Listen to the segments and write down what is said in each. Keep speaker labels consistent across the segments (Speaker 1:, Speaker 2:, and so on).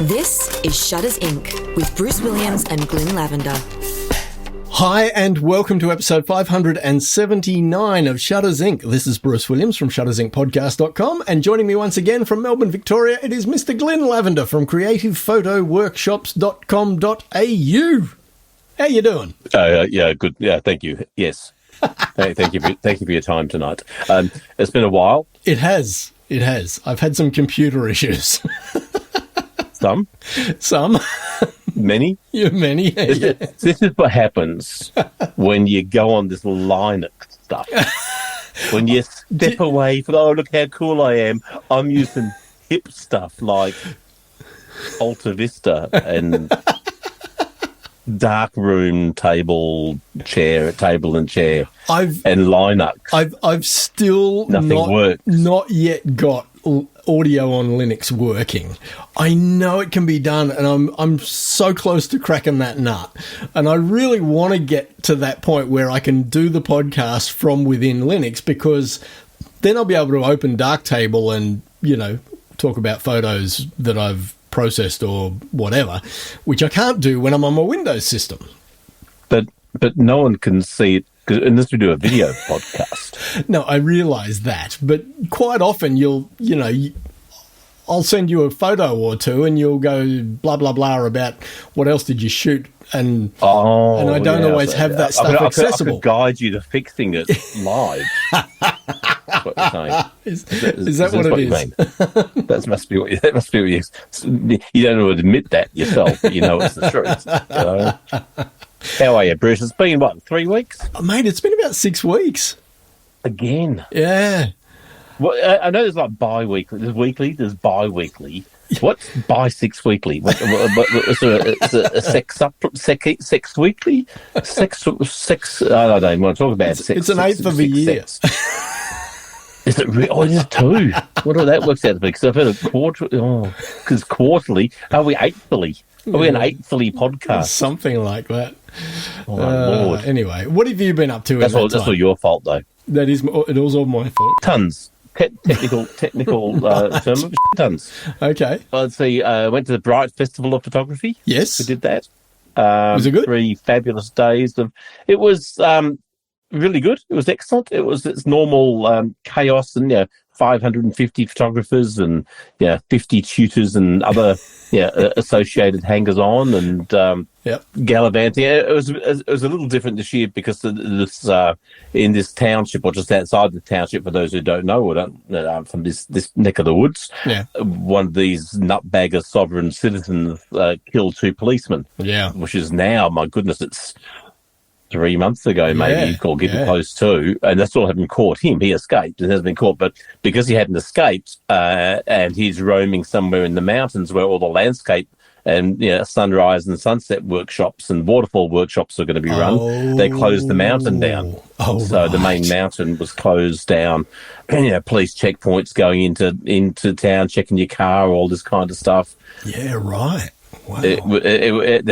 Speaker 1: This is Shutters Inc. with Bruce Williams and Glynn Lavender.
Speaker 2: Hi and welcome to episode 579 of Shutters Inc. This is Bruce Williams from shuttersincpodcast.com, and joining me once again from Melbourne, Victoria, it is Mr. Glynn Lavender from creativephotoworkshops.com.au. How you doing?
Speaker 3: Yeah, good. Yeah, thank you. Yes. Thank you for your time tonight. It's been a while.
Speaker 2: It has. I've had some computer issues.
Speaker 3: Some? Many?
Speaker 2: Yeah, many. Yeah.
Speaker 3: This is what happens when you go on this Linux stuff. When you step away from, oh, look how cool I am. I'm using hip stuff like Alta Vista and darkroom table and chair and Linux.
Speaker 2: I've still not yet got audio on Linux working. I know it can be done, and I'm so close to cracking that nut. And I really want to get to that point where I can do the podcast from within Linux, because then I'll be able to open Darktable and, talk about photos that I've processed or whatever, which I can't do when I'm on my Windows system.
Speaker 3: But no one can see it, unless we do a video podcast.
Speaker 2: No, I realise that, but quite often I'll send you a photo or two and you'll go blah, blah, blah about what else did you shoot, and I don't always have that stuff accessible.
Speaker 3: I could guide you to fixing it live. That's what you're saying.
Speaker 2: Is that what it is?
Speaker 3: That must be what you don't want to admit that yourself, but you know it's the truth. How are you, Bruce? It's been, 3 weeks?
Speaker 2: Mate, it's been about 6 weeks.
Speaker 3: Again?
Speaker 2: Yeah.
Speaker 3: Well, I know there's like bi-weekly. There's weekly, there's bi-weekly. What's bi-6 weekly? It's a sex weekly? Sex, I don't want to talk about sex.
Speaker 2: It's an eighth of a year.
Speaker 3: Is it really? Oh, it is two. What all that works out to be? Because I've heard a quarter. Oh, because quarterly. Are we eighthly? Are we an eighthly podcast?
Speaker 2: Something like that.
Speaker 3: Oh, Lord.
Speaker 2: Anyway, what have you been up to?
Speaker 3: That's all your fault, though.
Speaker 2: That is. It was all my fault.
Speaker 3: Tons. Technical term of tons.
Speaker 2: Okay.
Speaker 3: Let's see. Went to the Bright Festival of Photography.
Speaker 2: Yes.
Speaker 3: We did that.
Speaker 2: Was it good? 3
Speaker 3: fabulous days. It was really good. It was excellent. It's normal chaos and 550 photographers and 50 tutors and other associated hangers on and gallivanting. It was a little different this year because this in this township, or just outside the township, for those who don't know or aren't from this neck of the woods. Yeah. One of these nutbagger sovereign citizens killed 2 policemen. Yeah. Which is now, my goodness, it's 3 months ago, maybe, or getting close to, and that's all having caught him. He escaped and has been caught, but because he hadn't escaped, and he's roaming somewhere in the mountains where all the landscape and sunrise and sunset workshops and waterfall workshops are going to be run, they closed the mountain down. So the main mountain was closed down. Police checkpoints going into town, checking your car, all this kind of stuff.
Speaker 2: Yeah, right. Wow.
Speaker 3: They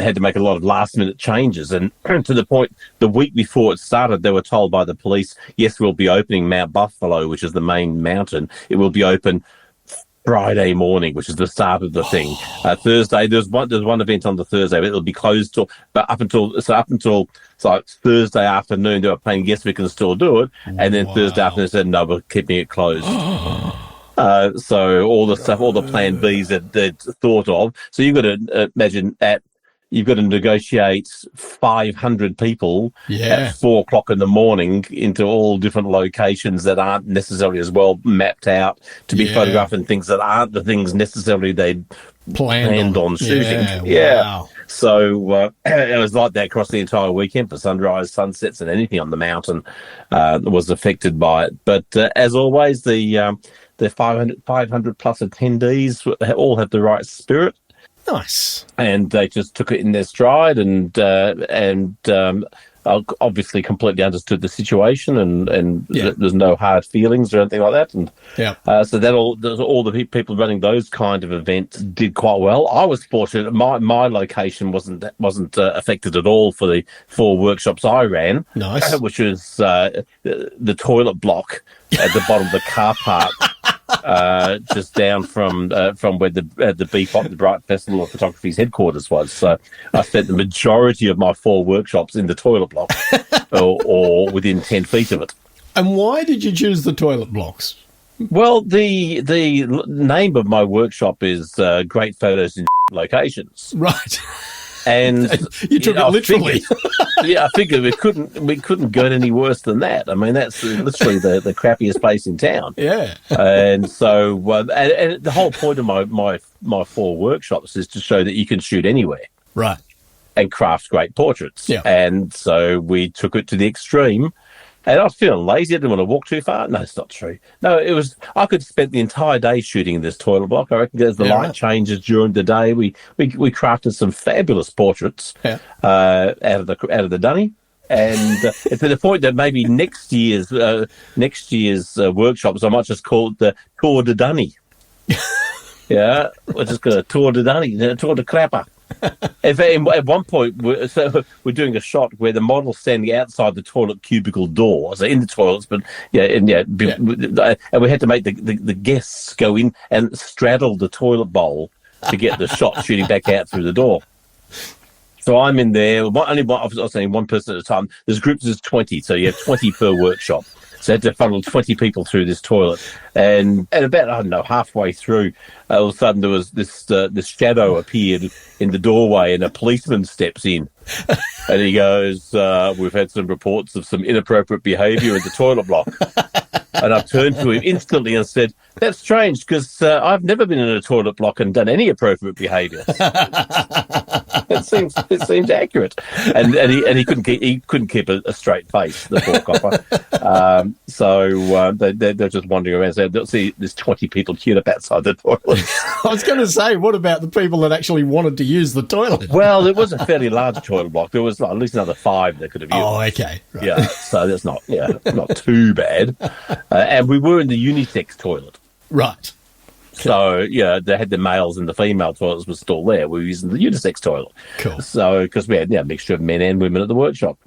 Speaker 3: had to make a lot of last-minute changes, and to the point, the week before it started, they were told by the police, yes, we'll be opening Mount Buffalo, which is the main mountain. It will be open Friday morning, which is the start of the thing. Thursday, there's one event on the Thursday, but it'll be closed up until Thursday afternoon. They were planning, yes, we can still do it, and then Thursday afternoon said, no, we're keeping it closed. So all the stuff, all the plan Bs that they'd thought of. So you've got to imagine you've got to negotiate 500 people at 4:00 in the morning into all different locations that aren't necessarily as well mapped out to be photographed, and things that aren't the things necessarily they'd planned on shooting.
Speaker 2: Wow.
Speaker 3: So it was like that across the entire weekend for sunrise, sunsets, and anything on the mountain was affected by it. But as always, the 500 plus attendees all have the right spirit.
Speaker 2: Nice.
Speaker 3: And they just took it in their stride and obviously completely understood the situation and there's no hard feelings or anything like that. And so that all the people running those kind of events did quite well. I was fortunate. My location wasn't affected at all for the 4 workshops I ran.
Speaker 2: Nice.
Speaker 3: Which was the toilet block at the bottom of the car park. just down from where the BFOP, the Bright Festival of Photography's headquarters was. So I spent the majority of my 4 workshops in the toilet block or within 10 feet of it.
Speaker 2: And why did you choose the toilet blocks?
Speaker 3: Well, the name of my workshop is Great Photos in Locations.
Speaker 2: Right.
Speaker 3: And
Speaker 2: you took it literally.
Speaker 3: I figured we couldn't get any worse than that. I mean, that's literally the crappiest place in town.
Speaker 2: Yeah.
Speaker 3: And so, and the whole point of my 4 workshops is to show that you can shoot anywhere.
Speaker 2: Right.
Speaker 3: And craft great portraits.
Speaker 2: Yeah.
Speaker 3: And so we took it to the extreme. And I was feeling lazy. I didn't want to walk too far. No, it's not true. No, it was. I could spend the entire day shooting in this toilet block. I reckon as the light changes during the day, we crafted some fabulous portraits out of the dunny. And to the point that maybe next year's workshops, I might just call it the Tour de Dunny. Yeah, we're just going to Tour de Dunny, Tour de Crapper. At one point, we're doing a shot where the model's standing outside the toilet cubicle door, so in the toilets, but and we had to make the guests go in and straddle the toilet bowl to get the shot shooting back out through the door. So I'm in there. I was saying one person at a time. There's groups of 20, so you have 20 per workshop. So I had to funnel 20 people through this toilet. And about, I don't know, halfway through, all of a sudden there was this shadow appeared in the doorway and a policeman steps in. And he goes, we've had some reports of some inappropriate behaviour in the toilet block. And I turned to him instantly and said, that's strange because I've never been in a toilet block and done any appropriate behaviour. It seems accurate. And he couldn't keep a straight face, the poor copper. So they're just wandering around. So they'll see there's 20 people queued up outside the toilet.
Speaker 2: I was going to say, what about the people that actually wanted to use the toilet?
Speaker 3: Well, it was a fairly large toilet block. There was at least another 5 that could have used.
Speaker 2: Oh, okay. Right.
Speaker 3: Yeah, so that's not too bad. And we were in the unisex toilet.
Speaker 2: Right.
Speaker 3: So, they had the males and the female toilets were still there. We were using the unisex toilet.
Speaker 2: Cool.
Speaker 3: So, because we had a mixture of men and women at the workshop.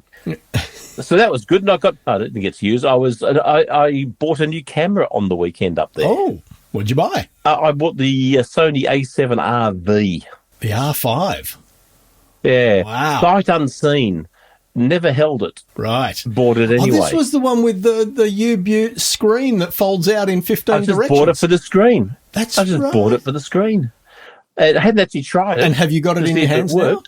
Speaker 3: So that was good. And I didn't get to use. I bought a new camera on the weekend up there.
Speaker 2: Oh, what'd you buy?
Speaker 3: I bought the Sony A7RV.
Speaker 2: The R5.
Speaker 3: Yeah.
Speaker 2: Wow.
Speaker 3: Sight unseen. Never held it.
Speaker 2: Right.
Speaker 3: Bought it anyway.
Speaker 2: Oh, this was the one with the U-Butte screen that folds out in 15 directions.
Speaker 3: I just bought it for the screen. I just bought it for the screen. I hadn't actually tried it.
Speaker 2: And have you got it in your hands now?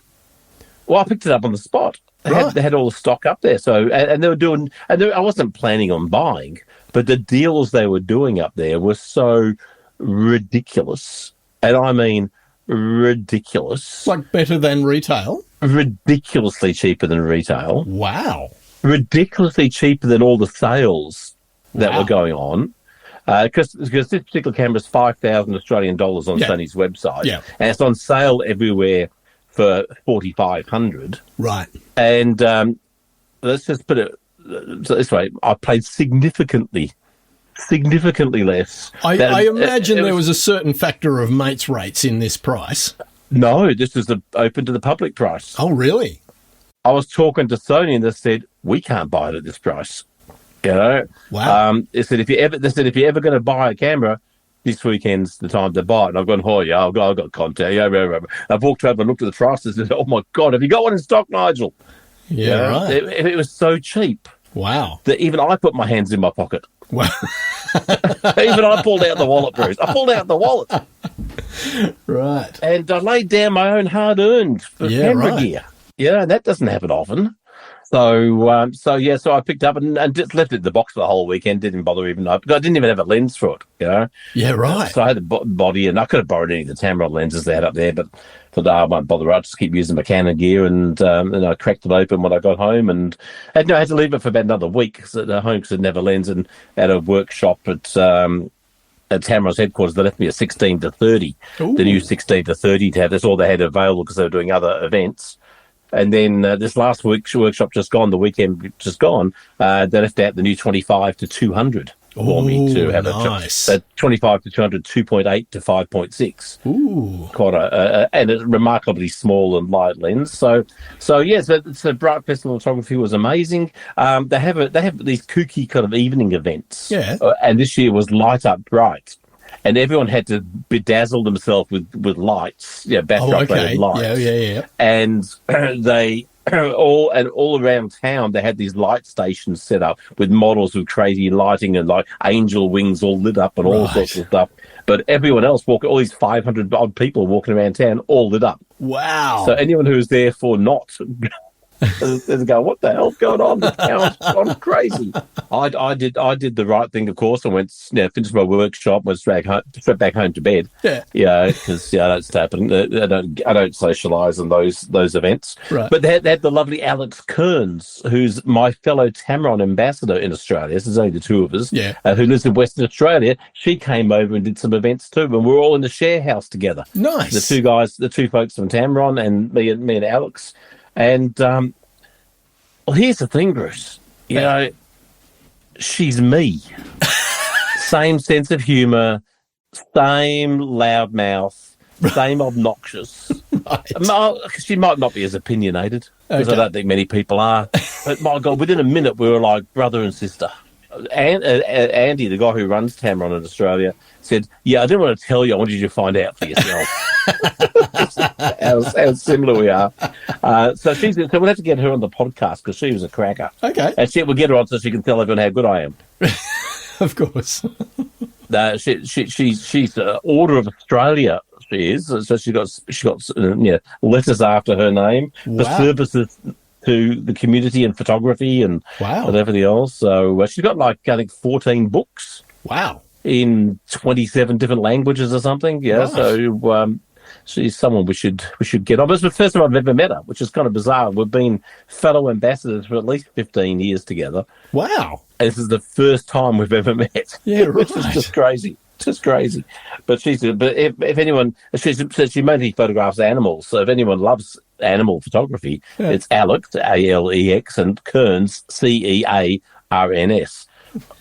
Speaker 3: Well, I picked it up on the spot. They had all the stock up there. So, and they were doing, I wasn't planning on buying, but the deals they were doing up there were so ridiculous. And I mean, ridiculous.
Speaker 2: Like better than retail?
Speaker 3: Ridiculously cheaper than retail.
Speaker 2: Wow.
Speaker 3: Ridiculously cheaper than all the sales that were going on. Because this particular camera is 5,000 Australian dollars on Sony's website. Yeah. And it's on sale everywhere for 4,500.
Speaker 2: Right.
Speaker 3: And let's just put it this way. I paid significantly less.
Speaker 2: I imagine there was a certain factor of mates rates in this price.
Speaker 3: No, this is open to the public price.
Speaker 2: Oh, really?
Speaker 3: I was talking to Sony and they said, we can't buy it at this price.
Speaker 2: Wow.
Speaker 3: They said, if you're ever going to buy a camera, this weekend's the time to buy it. And I've gone, oh, yeah, I've got contact. Yeah. I've walked over and looked at the prices and said, oh, my God, have you got one in stock, Nigel?
Speaker 2: Yeah, right.
Speaker 3: It was so cheap.
Speaker 2: Wow.
Speaker 3: That even I put my hands in my pocket.
Speaker 2: Wow.
Speaker 3: Even I pulled out the wallet, Bruce. I pulled out the wallet.
Speaker 2: Right.
Speaker 3: And I laid down my own hard-earned camera gear. Yeah, that doesn't happen often. So I picked up and just left it in the box for the whole weekend. Didn't bother even. I didn't even have a lens for it.
Speaker 2: Yeah, right.
Speaker 3: So I had the body, and I could have borrowed any of the Tamron lenses they had up there, but thought, I won't bother. I'll just keep using my Canon gear, and I cracked it open when I got home, and I had to leave it for about another week at home because I'd never lens, and at a workshop at Tamron's headquarters, they left me a 16-30, the new 16-30 tab. That's all they had available because they were doing other events. And then this last week's workshop just gone, the weekend just gone, they left out the new 25-200 for me to have a 25-200, 2.8 to 5.6.
Speaker 2: Ooh,
Speaker 3: quite and a remarkably small and light lens. So Bright Festival Photography was amazing. They have these kooky kind of evening events.
Speaker 2: Yeah,
Speaker 3: and this year was Light Up Bright. and everyone had to bedazzle themselves with lights, battery operated lights.
Speaker 2: Yeah.
Speaker 3: And they all around town they had these light stations set up with models with crazy lighting and like angel wings all lit up and all sorts of stuff. But everyone else all these 500 odd people walking around town, all lit up.
Speaker 2: Wow!
Speaker 3: So anyone who was there for not. There's go, what the hell's going on? The town's gone crazy. I did the right thing, of course. I went, finished my workshop, went straight back home to bed.
Speaker 2: Yeah,
Speaker 3: because I don't stay up and I don't socialise in those events.
Speaker 2: Right.
Speaker 3: But they had the lovely Alex Kearns, who's my fellow Tamron ambassador in Australia. There's only the two of us.
Speaker 2: Yeah.
Speaker 3: Who lives in Western Australia. She came over and did some events too, and we're all in the share house together.
Speaker 2: Nice.
Speaker 3: The two folks from Tamron and me and Alex. And well, here's the thing, Bruce. You know, she's me. Same sense of humour, same loudmouth, same obnoxious.
Speaker 2: Right.
Speaker 3: She might not be as opinionated, because I don't think many people are. But my God, within a minute, we were like brother and sister. Andy, the guy who runs Tamron in Australia, said, I didn't want to tell you, I wanted you to find out for yourself. how similar we are. So we'll have to get her on the podcast because she was a cracker.
Speaker 2: Okay.
Speaker 3: And we'll get her on so she can tell everyone how good I am.
Speaker 2: Of course.
Speaker 3: She's the Order of Australia. She is. So she got letters after her name.
Speaker 2: Wow.
Speaker 3: The services to the community and photography and everything else. So she's got I think 14 books.
Speaker 2: Wow. In
Speaker 3: 27 different languages or something. Yeah. Nice. So she's someone we should get on. But it's the first time I've ever met her, which is kind of bizarre. We've been fellow ambassadors for at least 15 years together.
Speaker 2: Wow.
Speaker 3: And this is the first time we've ever met.
Speaker 2: Yeah, right.
Speaker 3: Which is just crazy. Just crazy. But if anyone, she mainly photographs animals. So if anyone loves animal photography, it's Alex, Alex, and Kearns, Cearns.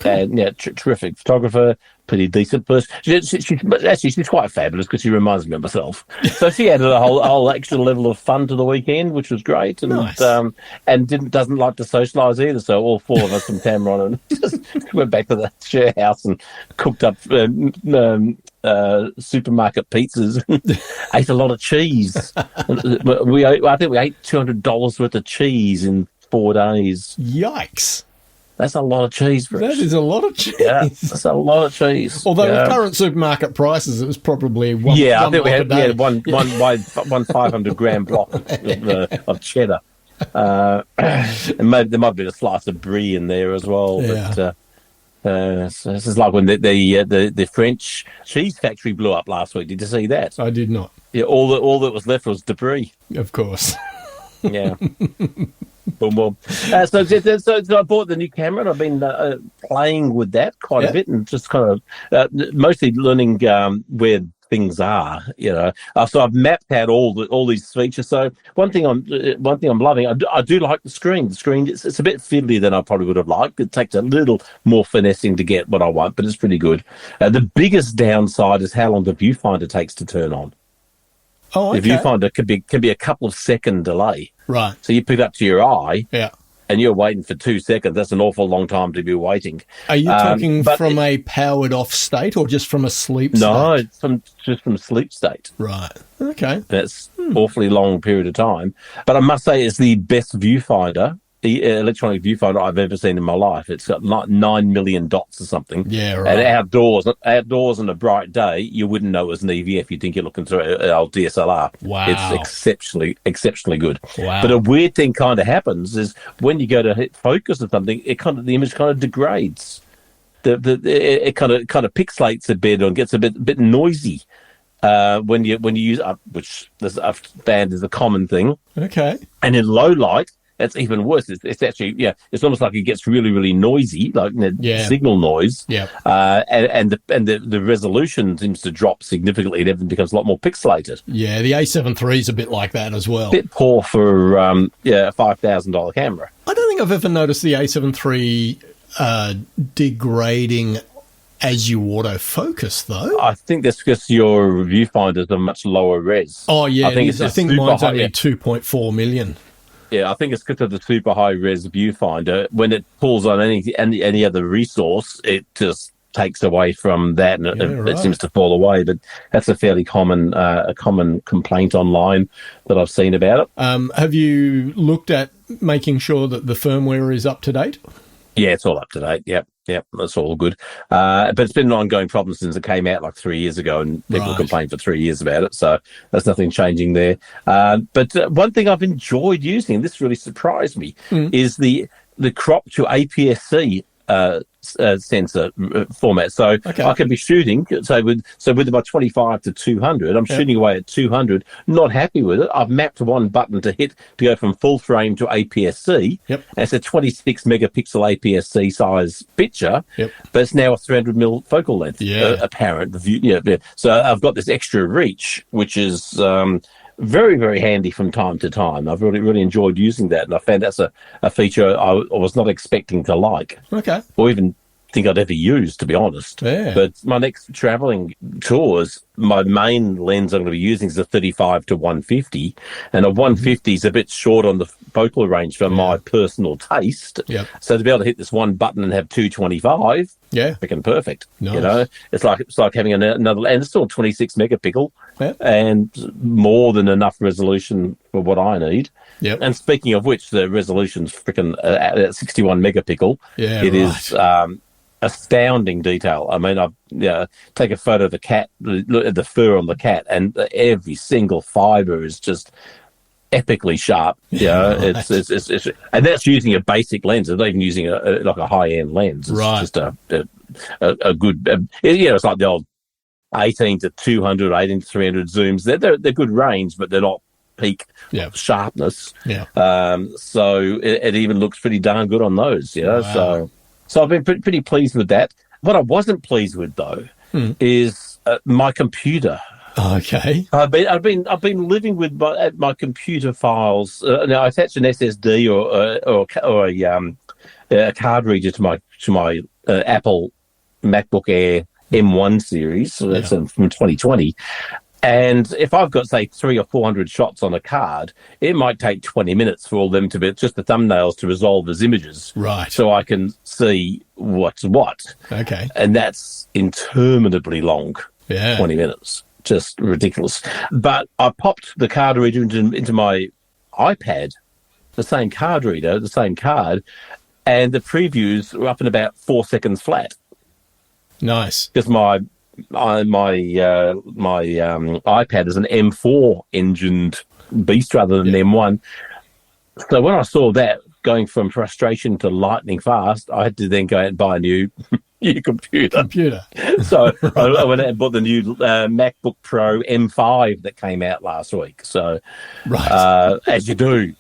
Speaker 3: And terrific photographer, pretty decent person. She's quite fabulous because she reminds me of myself. So she added a whole extra level of fun to the weekend, which was great. And
Speaker 2: nice.
Speaker 3: And doesn't like to socialise either. So all four of us from Tamron and just went back to the share house and cooked up supermarket pizzas and ate a lot of cheese. I think we ate $200 worth of cheese in 4 days.
Speaker 2: Yikes.
Speaker 3: That's a lot of cheese, Bruce.
Speaker 2: That is a lot of cheese.
Speaker 3: Yeah, that's a lot of cheese.
Speaker 2: Although with current supermarket prices, it was probably one.
Speaker 3: I think we had one 500 gram block of cheddar. And there might be a slice of brie in there as well.
Speaker 2: Yeah.
Speaker 3: But this is like when the French cheese factory blew up last week. Did you see that?
Speaker 2: I did not.
Speaker 3: Yeah, all that was left was debris.
Speaker 2: Of course.
Speaker 3: Yeah. Boom. So I bought the new camera and I've been playing with that quite a bit and just kind of mostly learning where things are, So I've mapped out all these features. So one thing I'm loving, I do like the screen. The screen it's a bit fiddly than I probably would have liked. It takes a little more finessing to get what I want, but it's pretty good. The biggest downside is how long the viewfinder takes to turn on.
Speaker 2: Oh, okay.
Speaker 3: The viewfinder can be a couple of second delay.
Speaker 2: Right.
Speaker 3: So you put it up to your eye.
Speaker 2: Yeah.
Speaker 3: And you're waiting for 2 seconds. That's an awful long time to be waiting.
Speaker 2: Are you talking from a powered off state or just from a sleep state?
Speaker 3: No, it's just from sleep state.
Speaker 2: Right. Okay.
Speaker 3: That's awfully long period of time. But I must say it's the best viewfinder, electronic viewfinder I've ever seen in my life. It's got 9 million dots or something.
Speaker 2: Yeah, right.
Speaker 3: And outdoors on a bright day, you wouldn't know it was an EVF. You'd think you're looking through an old DSLR.
Speaker 2: Wow.
Speaker 3: It's exceptionally good.
Speaker 2: Wow.
Speaker 3: But a weird thing kind of happens is when you go to hit focus or something, the image kind of degrades. It kind of pixelates a bit and gets a bit noisy. When you use which I've found is a common thing.
Speaker 2: Okay. And
Speaker 3: in low light, that's even worse. It's actually, it's almost like it gets really, really noisy, like signal noise.
Speaker 2: Yeah.
Speaker 3: And the resolution seems to drop significantly. Everything becomes a lot more pixelated.
Speaker 2: Yeah, the A7 III is a bit like that as well.
Speaker 3: A bit poor for a $5,000 camera.
Speaker 2: I don't think I've ever noticed the A7 III degrading as you autofocus, though.
Speaker 3: I think that's because your viewfinders are much lower res.
Speaker 2: Oh, yeah,
Speaker 3: I think
Speaker 2: mine's only 2.4 million.
Speaker 3: Yeah, I think it's because of the super high res viewfinder. When it pulls on any other resource, it just takes away from that, and it seems to fall away. But that's a fairly common complaint online that I've seen about it.
Speaker 2: Have you looked at making sure that the firmware is up to date?
Speaker 3: Yeah, it's all up to date. Yep, that's all good. But it's been an ongoing problem since it came out like 3 years ago, and people complained for 3 years about it. So there's nothing changing there. But one thing I've enjoyed using, and this really surprised me, is the crop to APS-C sensor format. So I can be shooting. So with my 25 to 200, I'm shooting away at 200. Not happy with it. I've mapped one button to hit to go from full frame to APS-C.
Speaker 2: Yep.
Speaker 3: And it's a 26 megapixel APS-C size picture, but it's now a 300 mil focal length. Apparent view. Yeah. So I've got this extra reach, which is very, very handy from time to time. I've really enjoyed using that, and I found that's a feature I was not expecting to like.
Speaker 2: Okay.
Speaker 3: Or even think I'd ever use, to be honest.
Speaker 2: Yeah.
Speaker 3: But my next travelling tours, my main lens I'm going to be using is a 35 to 150, and a 150 is a bit short on the focal range for my personal taste.
Speaker 2: Yep.
Speaker 3: So to be able to hit this one button and have 225, freaking perfect.
Speaker 2: Nice.
Speaker 3: You know, it's like having another, and it's still 26 megapixel, and more than enough resolution for what I need.
Speaker 2: Yep.
Speaker 3: And speaking of which, the resolution's freaking at 61 megapixel.
Speaker 2: Yeah,
Speaker 3: it is astounding detail. I mean, I take a photo of the cat, look at the fur on the cat, and every single fibre is just epically sharp. It's and that's using a basic lens. It's not even using a high end lens. It's just a good. It's like the old 18 to 200, 18 to 300 zooms. They're good range, but they're not peak sharpness. So it even looks pretty darn good on those. So I've been pretty pleased with that. What I wasn't pleased with though is my computer.
Speaker 2: Okay.
Speaker 3: I've been living with my computer files. Now I attach an SSD or a card reader to my Apple MacBook Air M1 series. So that's from 2020. And if I've got, say, 300 or 400 shots on a card, it might take 20 minutes for all them to be just the thumbnails to resolve as images.
Speaker 2: Right.
Speaker 3: So I can see what's what.
Speaker 2: Okay.
Speaker 3: And that's interminably long. 20 minutes. Just ridiculous. But I popped the card reader into my iPad, the same card reader, the same card, and the previews were up in about 4 seconds flat.
Speaker 2: Nice.
Speaker 3: Because my iPad is an M4 engined beast rather than M1. So when I saw that going from frustration to lightning fast, I had to then go out and buy a new computer. So I went out and bought the new MacBook Pro M5 that came out last week. So as you do,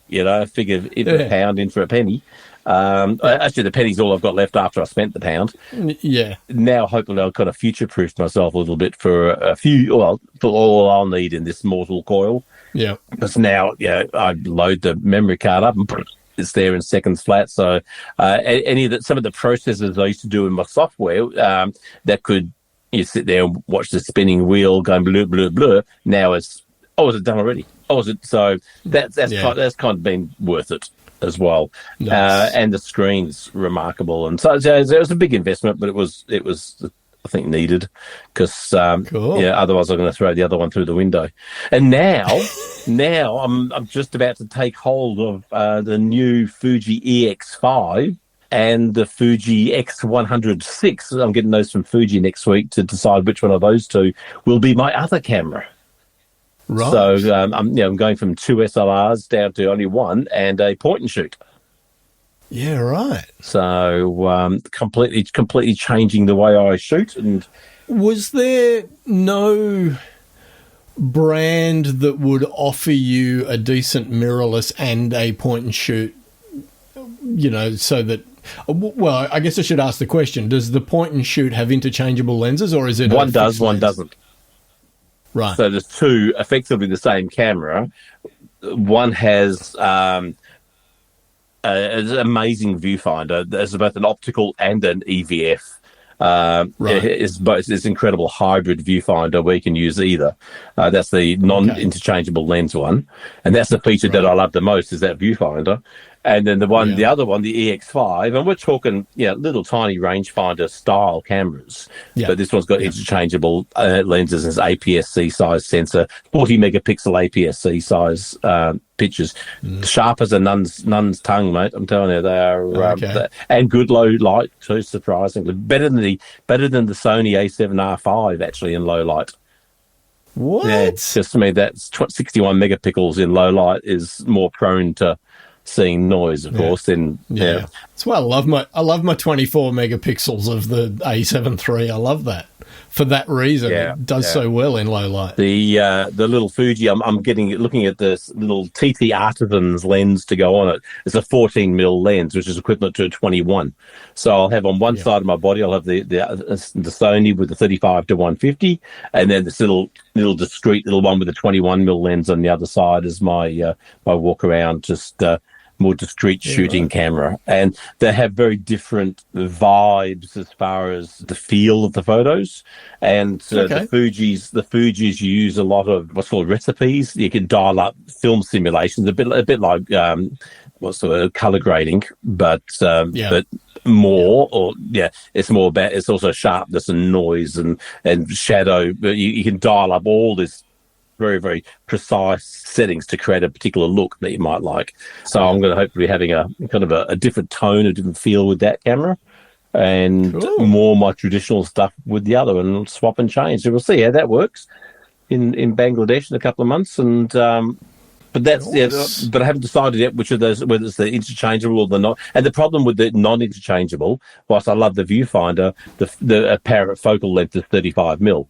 Speaker 3: figure a pound in for a penny. Actually, the penny's all I've got left after I spent the pound.
Speaker 2: Yeah.
Speaker 3: Now, hopefully, I've kind of future-proofed myself a little bit for for all I'll need in this mortal coil.
Speaker 2: Yeah.
Speaker 3: Because now, I load the memory card up and it's there in seconds flat. So, some of the processes I used to do in my software that could sit there and watch the spinning wheel going blur blur blur. Now is it done already? So that's kind of been worth it as well.
Speaker 2: Nice.
Speaker 3: And the screen's remarkable, and so it was a big investment, but it was I think needed, because otherwise I'm going to throw the other one through the window. And now I'm just about to take hold of the new Fuji EX5 and the Fuji X100VI. I'm getting those from Fuji next week to decide which one of those two will be my other camera.
Speaker 2: Right.
Speaker 3: So I'm going from 2 SLRs down to only one and a point and shoot.
Speaker 2: Yeah, right.
Speaker 3: So completely changing the way I shoot. And
Speaker 2: was there no brand that would offer you a decent mirrorless and a point and shoot? So that. Well, I guess I should ask the question: does the point and shoot have interchangeable lenses, or is it
Speaker 3: one does, one doesn't?
Speaker 2: Right.
Speaker 3: So there's two, effectively the same camera. One has an amazing viewfinder. There's both an optical and an EVF. It's both this incredible hybrid viewfinder where you can use either. That's the non-interchangeable lens one, and that's the feature that I love the most is that viewfinder. And then the other one, the EX5, and we're talking, little tiny rangefinder style cameras.
Speaker 2: Yeah.
Speaker 3: But this one's got interchangeable lenses and APS-C size sensor, 40 megapixel APS-C size pictures, sharp as a nun's tongue, mate. I'm telling you, they are, and good low light too. Surprisingly, better than the Sony A7R5 actually in low light.
Speaker 2: What?
Speaker 3: Yeah, it's just, I mean, that's 61 megapixels in low light is more prone to seeing noise, of course. Then
Speaker 2: that's why I love my 24 megapixels of the A7 III. I love that for that reason. It does so well in low light.
Speaker 3: The little Fuji, I'm looking at this little TT Artisan's lens to go on it. It's a 14mm lens, which is equivalent to a 21. So I'll have on one side of my body, I'll have the Sony with the 35 to 150, and then this little discreet little one with a 21mm lens on the other side as my walk around, just more discreet shooting camera. And they have very different vibes as far as the feel of the photos. And the Fujis use a lot of what's called recipes. You can dial up film simulations, a bit like color grading, but more it's more about, it's also sharpness and noise and shadow. But you can dial up all this very, very precise settings to create a particular look that you might like. So I'm going to hopefully be having a kind of a different tone, a different feel with that camera, and more my traditional stuff with the other, and swap and change. So we'll see how that works in Bangladesh in a couple of months. And but that's but I haven't decided yet which of those, whether it's the interchangeable or the not. And the problem with the non-interchangeable, whilst I love the viewfinder, the apparent focal length is 35mm.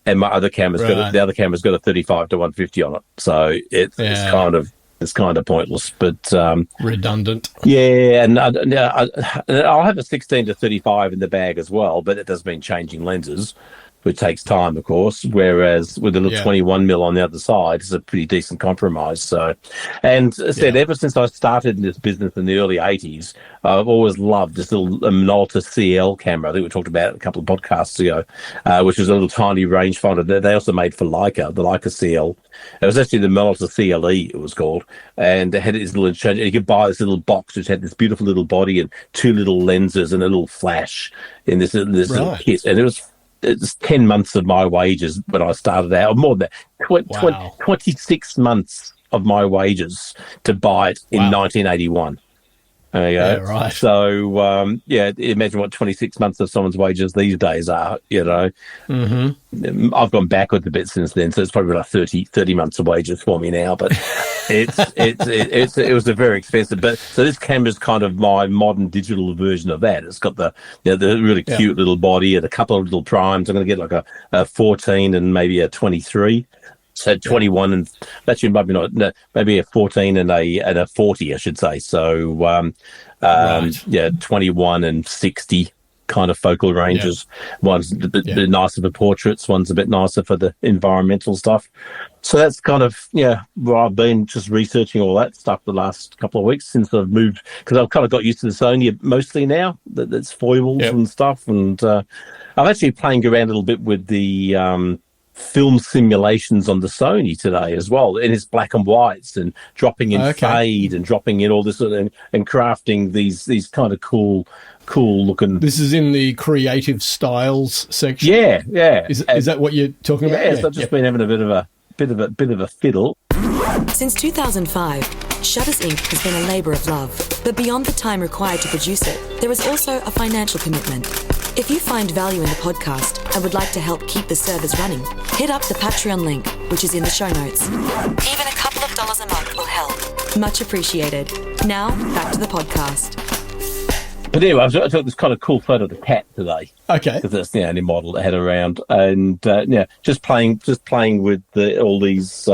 Speaker 3: And my other camera's the other camera's got a 35 to 150 on it, so it's kind of pointless, but
Speaker 2: redundant.
Speaker 3: Yeah, and I'll have a 16 to 35 in the bag as well, but it does mean changing lenses, which takes time, of course. Whereas with the little 21mm on the other side, it's a pretty decent compromise. So, and as I said, ever since I started in this business in the early 80s, I've always loved this little Minolta CL camera. I think we talked about it a couple of podcasts ago, which was a little tiny rangefinder. They also made for Leica, the Leica CL. It was actually the Minolta CLE, it was called, and it had this little. You could buy this little box which had this beautiful little body and two little lenses and a little flash in this little kit, and it's 10 months of my wages when I started out, or more than that, 26 months of my wages to buy it in 1981. There you go.
Speaker 2: Yeah, right.
Speaker 3: So, imagine what 26 months of someone's wages these days are, Mm-hmm. I've gone backwards a bit since then, so it's probably like 30 months of wages for me now, but it was a very expensive. But so this camera's kind of my modern digital version of that. It's got the really cute little body and a couple of little primes. I'm going to get like a 14 and maybe a 23. So 21 and actually maybe a 14 and a 40, I should say. So 21 and 60 kind of focal ranges. One's a bit nicer for portraits, one's a bit nicer for the environmental stuff. So that's kind of where I've been just researching all that stuff the last couple of weeks since I've moved, because I've kind of got used to the Sony mostly now. That's foibles and stuff, and I'm actually playing around a little bit with the film simulations on the Sony today as well, and it's black and whites and dropping in fade and dropping in all this and crafting these kind of cool looking.
Speaker 2: This is in the creative styles section.
Speaker 3: Yeah.
Speaker 2: Is that what you're talking about?
Speaker 3: Yes, I've just been having a bit of a fiddle.
Speaker 1: Since 2005, Shutters Inc. has been a labour of love, but beyond the time required to produce it, there is also a financial commitment. If you find value in the podcast and would like to help keep the servers running, hit up the Patreon link, which is in the show notes. Even a couple of dollars a month will help. Much appreciated. Now, back to the podcast.
Speaker 3: But anyway, I took this kind of cool photo of the cat today.
Speaker 2: Okay.
Speaker 3: Because that's the only model I had around. And, just playing with all these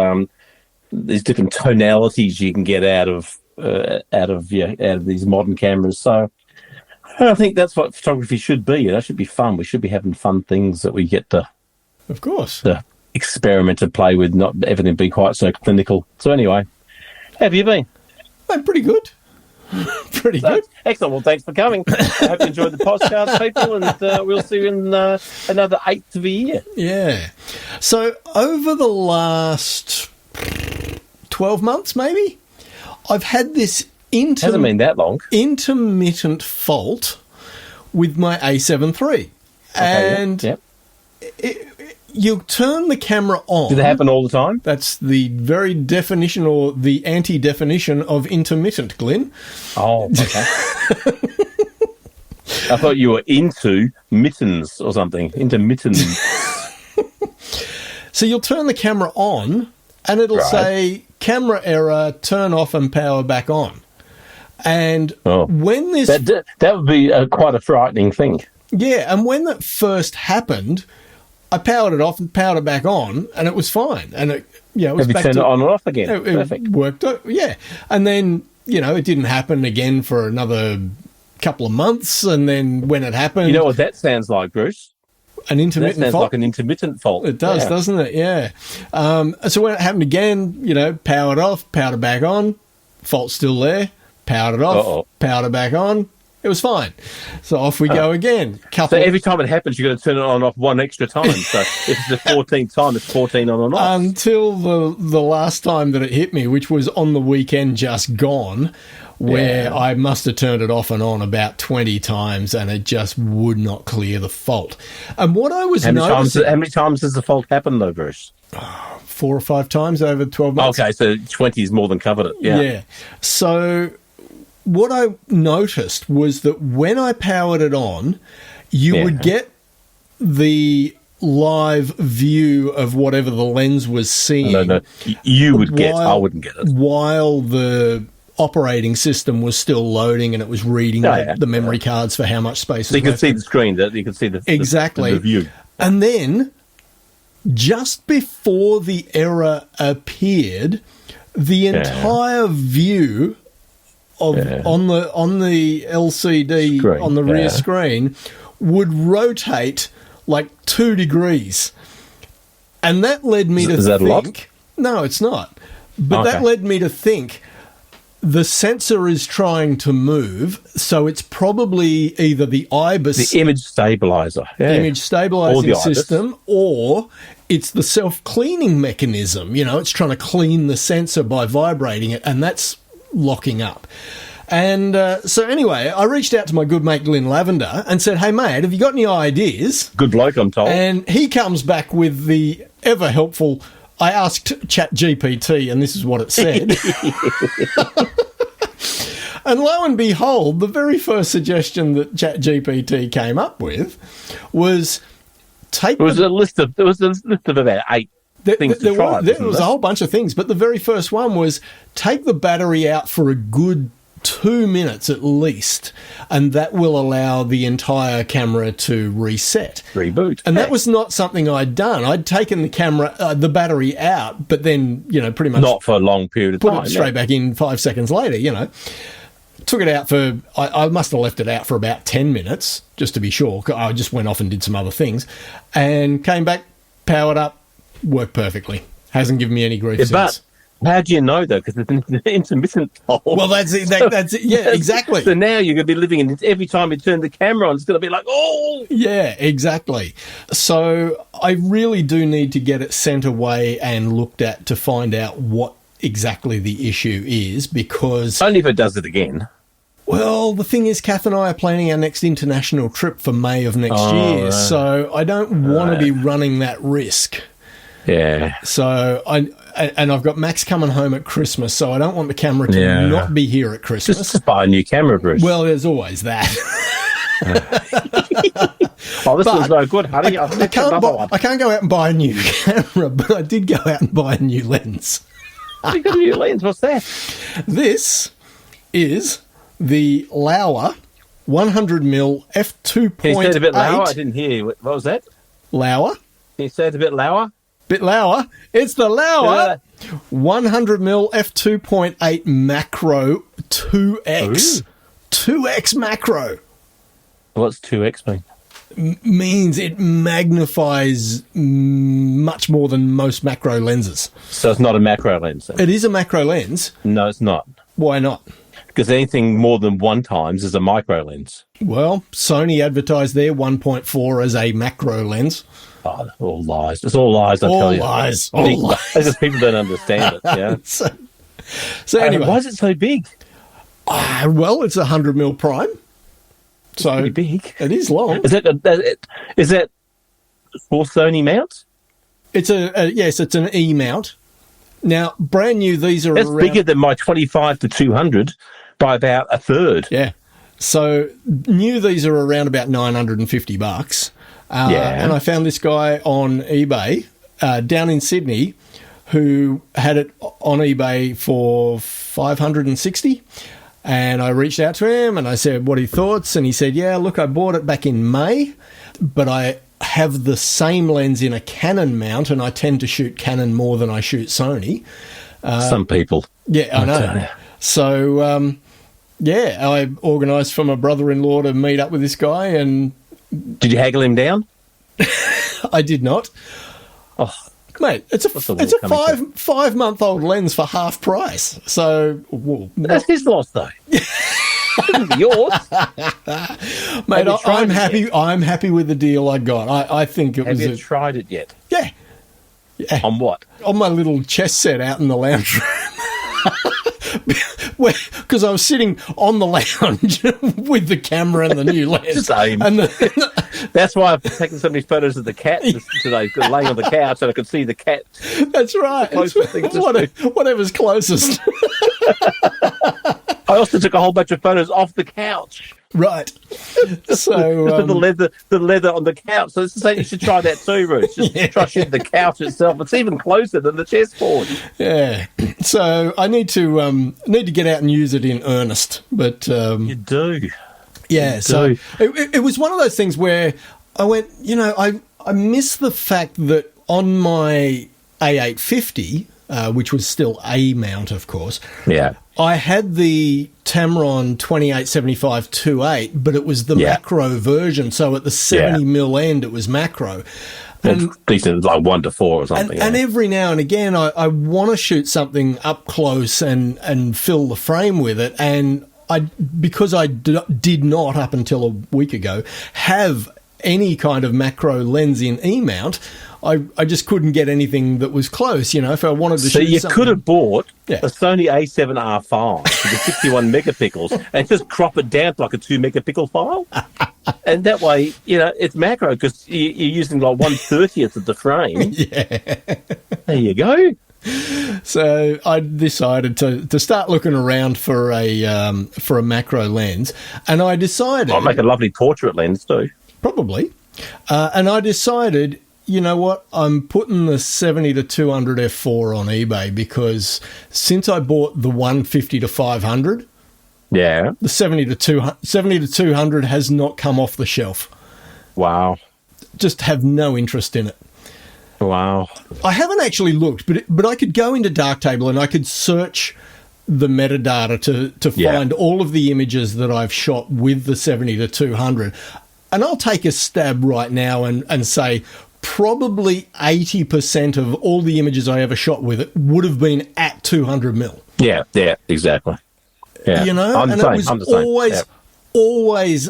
Speaker 3: different tonalities you can get out of these modern cameras. So I think that's what photography should be. It should be fun. We should be having fun things that we get to,
Speaker 2: of course,
Speaker 3: to experiment and play with, not everything be quite so clinical. So anyway, how have you been?
Speaker 2: I'm pretty good. Pretty good.
Speaker 3: Excellent. Well, thanks for coming. I hope you enjoyed the podcast, people, and we'll see you in another 8th of a year.
Speaker 2: Yeah. So over the last 12 months, maybe, I've had this
Speaker 3: Hasn't been that long.
Speaker 2: intermittent fault with my A7 III. And you'll turn the camera on.
Speaker 3: Did it happen all the time?
Speaker 2: That's the very definition or the anti-definition of intermittent, Glynn.
Speaker 3: Oh, okay. I thought you were into mittens or something. Intermittent.
Speaker 2: So you'll turn the camera on and it'll say camera error, turn off and power back on. And when this...
Speaker 3: That would be quite a frightening thing.
Speaker 2: Yeah, and when that first happened, I powered it off and powered it back on, and it was fine. And it was
Speaker 3: back turned it on and off again.
Speaker 2: It worked. Yeah, and then it didn't happen again for another couple of months. And then when it happened,
Speaker 3: you know what that sounds like, Bruce?
Speaker 2: An intermittent fault.
Speaker 3: That sounds like an intermittent fault.
Speaker 2: It does, doesn't it? Yeah. So when it happened again, powered off, powered it back on, fault still there. Powered it off, powered it back on. It was fine. So off we go again.
Speaker 3: So every time it happens, you've got to turn it on and off one extra time. So if it's the 14th time, it's 14 on and off.
Speaker 2: Until the last time that it hit me, which was on the weekend just gone, where I must have turned it off and on about 20 times and it just would not clear the fault. And what I was noticing...
Speaker 3: How many times has the fault happened, though, Bruce?
Speaker 2: 4 or 5 times over 12 months.
Speaker 3: Okay, so 20 is more than covered it.
Speaker 2: Yeah. So... what I noticed was that when I powered it on, you would get the live view of whatever the lens was seeing.
Speaker 3: No. You would get. I wouldn't get it.
Speaker 2: While the operating system was still loading and it was reading the memory cards for how much space.
Speaker 3: So you could see the screen. You could see the view.
Speaker 2: And then, just before the error appeared, the entire view on the LCD screen, on the rear screen would rotate like 2 degrees. And that led me to think...
Speaker 3: Is that a lot?
Speaker 2: No, it's not. But that led me to think the sensor is trying to move, so it's probably either the IBIS...
Speaker 3: The image stabilizer.
Speaker 2: Image stabilizing system, or it's the self-cleaning mechanism. It's trying to clean the sensor by vibrating it, and that's locking up. And so anyway, I reached out to my good mate Glynn Lavender and said, hey mate, have you got any ideas?
Speaker 3: Good bloke, I'm told.
Speaker 2: And he comes back with the ever helpful, I asked ChatGPT and this is what it said. And lo and behold, the very first suggestion that ChatGPT came up with was
Speaker 3: There was a list of about 8 things to try.
Speaker 2: There was a whole bunch of things, but the very first one was take the battery out for a good 2 minutes at least, and that will allow the entire camera to reset.
Speaker 3: Reboot.
Speaker 2: And that was not something I'd done. I'd taken the battery out, but then, pretty much...
Speaker 3: Not for a long period of time.
Speaker 2: Put it straight back in 5 seconds later, Took it out for... I must have left it out for about 10 minutes, just to be sure. I just went off and did some other things, and came back, powered up, worked perfectly. Hasn't given me any grief since.
Speaker 3: But how do you know, though? Because it's an intermittent fault.
Speaker 2: Well, that's it. That's it. Yeah, exactly.
Speaker 3: So now you're going to be living in it. Every time you turn the camera on, it's going to be like, oh!
Speaker 2: Yeah, exactly. So I really do need to get it sent away and looked at to find out what exactly the issue is, because...
Speaker 3: Only if it does it again.
Speaker 2: Well, the thing is, Kath and I are planning our next international trip for May of next year, so I don't want to be running that risk.
Speaker 3: Yeah.
Speaker 2: So I've got Max coming home at Christmas, so I don't want the camera to not be here at Christmas.
Speaker 3: Just buy a new camera, Bruce.
Speaker 2: Well, there's always that.
Speaker 3: This was no good, honey.
Speaker 2: I can't go out and buy a new camera, but I did go out and buy a new lens.
Speaker 3: You got a new lens? What's that?
Speaker 2: This is the Lauer 100mm f2.8.
Speaker 3: Can you say it a bit louder? I didn't hear you. What was that?
Speaker 2: Lauer.
Speaker 3: Can you say it a bit louder?
Speaker 2: Bit Lauer. It's the Lauer 100mm f2.8 macro 2x. Ooh. 2x macro.
Speaker 3: What's 2x mean?
Speaker 2: Means it magnifies much more than most macro lenses.
Speaker 3: So it's not a macro lens? Then?
Speaker 2: It is a macro lens.
Speaker 3: No, it's not.
Speaker 2: Why not?
Speaker 3: Because anything more than 1 times is a micro lens.
Speaker 2: Well, Sony advertised their 1.4 as a macro lens.
Speaker 3: Oh, all lies. It's all lies, I tell you.
Speaker 2: All lies.
Speaker 3: It's just people don't understand it, yeah.
Speaker 2: So anyway.
Speaker 3: Why is it so big?
Speaker 2: Well, it's 100mm prime. So
Speaker 3: pretty big.
Speaker 2: It is long.
Speaker 3: Is that for Sony mounts?
Speaker 2: It's yes, it's an E mount. Now, brand new, these are
Speaker 3: That's bigger than my 25 to 200 by about a third.
Speaker 2: Yeah. So new, these are around about $950. And I found this guy on eBay down in Sydney who had it on eBay for $560. And I reached out to him and I said, what are your thoughts? And he said, yeah, look, I bought it back in May, but I have the same lens in a Canon mount, and I tend to shoot Canon more than I shoot Sony.
Speaker 3: Some people.
Speaker 2: Yeah, I know. So, I organised for my brother-in-law to meet up with this guy. And
Speaker 3: did you haggle him down?
Speaker 2: I did not.
Speaker 3: Oh,
Speaker 2: mate, it's a 5-month-old lens for half price. So
Speaker 3: that's his loss, though. Yours,
Speaker 2: mate. I'm happy. I'm happy with the deal I got. I think it was.
Speaker 3: Have you tried it yet?
Speaker 2: Yeah.
Speaker 3: On what?
Speaker 2: On my little chess set out in the lounge room. Because I was sitting on the lounge with the camera and the new lens.
Speaker 3: Same. And that's why I've taken so many photos of the cat today, laying on the couch, so I could see the cat.
Speaker 2: That's right. Whatever's closest.
Speaker 3: I also took a whole bunch of photos off the couch.
Speaker 2: Right. So
Speaker 3: the leather on the couch. So it's the same. You should try that too, Bruce. Just try shooting the couch itself. It's even closer than the chessboard.
Speaker 2: Yeah. So I need to get out and use it in earnest. But
Speaker 3: you do.
Speaker 2: Yeah. So it was one of those things where I went, I miss the fact that on my A850, which was still A mount, of course.
Speaker 3: Yeah.
Speaker 2: I had the Tamron 2875 2.8, but it was the macro version. So at the 70mm end, it was macro.
Speaker 3: And decent, like 1 to 4 or something.
Speaker 2: And every now and again, I want to shoot something up close and fill the frame with it. And because I did not, up until a week ago, have any kind of macro lens in E-mount, I just couldn't get anything that was close, if I wanted to shoot something. So you
Speaker 3: could have bought a Sony A7R5 with the 61 megapixels and just crop it down to like a 2 megapixel file. And that way, it's macro because you're using like 1/30th of the frame.
Speaker 2: Yeah.
Speaker 3: There you go.
Speaker 2: So I decided to start looking around for a macro lens, and I decided...
Speaker 3: I'll make a lovely portrait lens too.
Speaker 2: Probably. And I decided... You know what? I'm putting the 70 to 200 f4 on eBay because since I bought the 150 to 500, the 70 to 200 has not come off the shelf.
Speaker 3: Wow.
Speaker 2: Just have no interest in it.
Speaker 3: Wow.
Speaker 2: I haven't actually looked, but I could go into Darktable and I could search the metadata to find all of the images that I've shot with the 70 to 200. And I'll take a stab right now and say... probably 80% of all the images I ever shot with it would have been at 200mm.
Speaker 3: Yeah, exactly. Yeah.
Speaker 2: And it was always,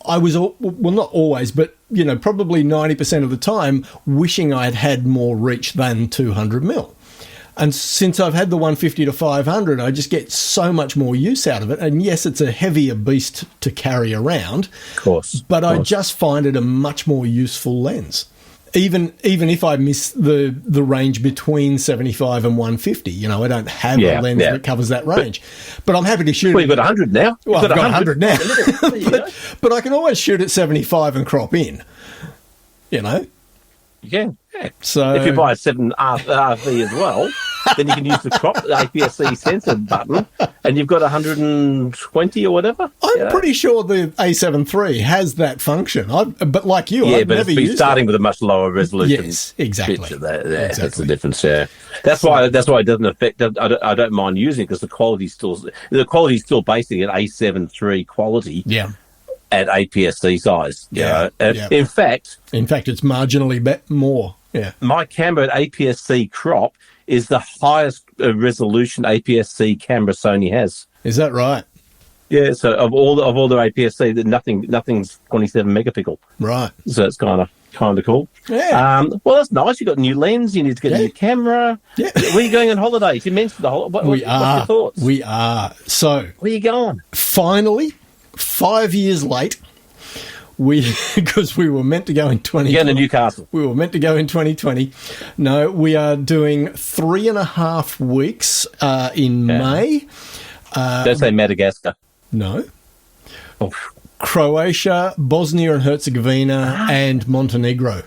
Speaker 2: I was, well, not always, but, probably 90% of the time wishing I had more reach than 200mm. And since I've had the 150 to 500, I just get so much more use out of it. And yes, it's a heavier beast to carry around.
Speaker 3: Of course.
Speaker 2: But I just find it a much more useful lens. Even if I miss the range between 75 and 150, I don't have a lens that covers that range. But I'm happy to shoot.
Speaker 3: Well, you've got 100 now.
Speaker 2: Well, I've got 100 now. but I can always shoot at 75 and crop in. You
Speaker 3: can. Yeah.
Speaker 2: So
Speaker 3: if you buy a 7 RV as well, then you can use the crop APS-C sensor button, and you've got 120 or whatever.
Speaker 2: I'm pretty sure the A7 III has that function. But like you, I've
Speaker 3: but
Speaker 2: never
Speaker 3: it's
Speaker 2: used
Speaker 3: starting
Speaker 2: it.
Speaker 3: with a much lower resolution.
Speaker 2: Yes, exactly.
Speaker 3: Picture there. Yeah, exactly. That's the difference. Yeah, that's why it doesn't affect. I don't mind using it because the quality's still basically at A7 III quality.
Speaker 2: Yeah.
Speaker 3: At APS-C size. In fact,
Speaker 2: it's marginally more. Yeah.
Speaker 3: My camera at APS-C crop is the highest resolution APS-C camera Sony has.
Speaker 2: Is that right?
Speaker 3: Yeah. So of all the APS-C, nothing's 27 megapixel.
Speaker 2: Right.
Speaker 3: So it's kind of kind of cool.
Speaker 2: Yeah.
Speaker 3: Well, that's nice. You got a new lens. You need to get a new camera.
Speaker 2: Yeah.
Speaker 3: Where are you going on holidays? You mentioned the holiday. What's your thoughts?
Speaker 2: We are. So,
Speaker 3: where are you going?
Speaker 2: Finally, 5 years late, because we were meant to go in 2020.
Speaker 3: You're going to Newcastle.
Speaker 2: We were meant to go in 2020. No, we are doing 3.5 weeks in May.
Speaker 3: Don't say Madagascar.
Speaker 2: No.
Speaker 3: Oh.
Speaker 2: Croatia, Bosnia and Herzegovina, and Montenegro.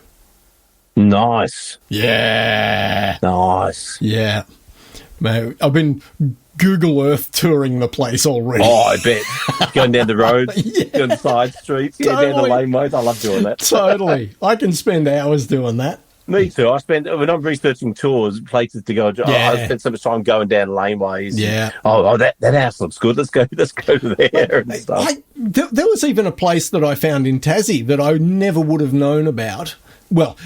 Speaker 3: Nice.
Speaker 2: Yeah.
Speaker 3: Nice.
Speaker 2: Yeah. Mate, I've been Google Earth touring the place already.
Speaker 3: Oh, I bet. Going down the roads, going side streets,
Speaker 2: totally.
Speaker 3: Down the laneways. I love doing that.
Speaker 2: Totally. I can spend hours doing that.
Speaker 3: Me too. When I'm researching tours, places to go, I spend so much time going down laneways.
Speaker 2: Yeah.
Speaker 3: That house looks good. Let's go to there and stuff.
Speaker 2: There was even a place that I found in Tassie that I never would have known about. Well,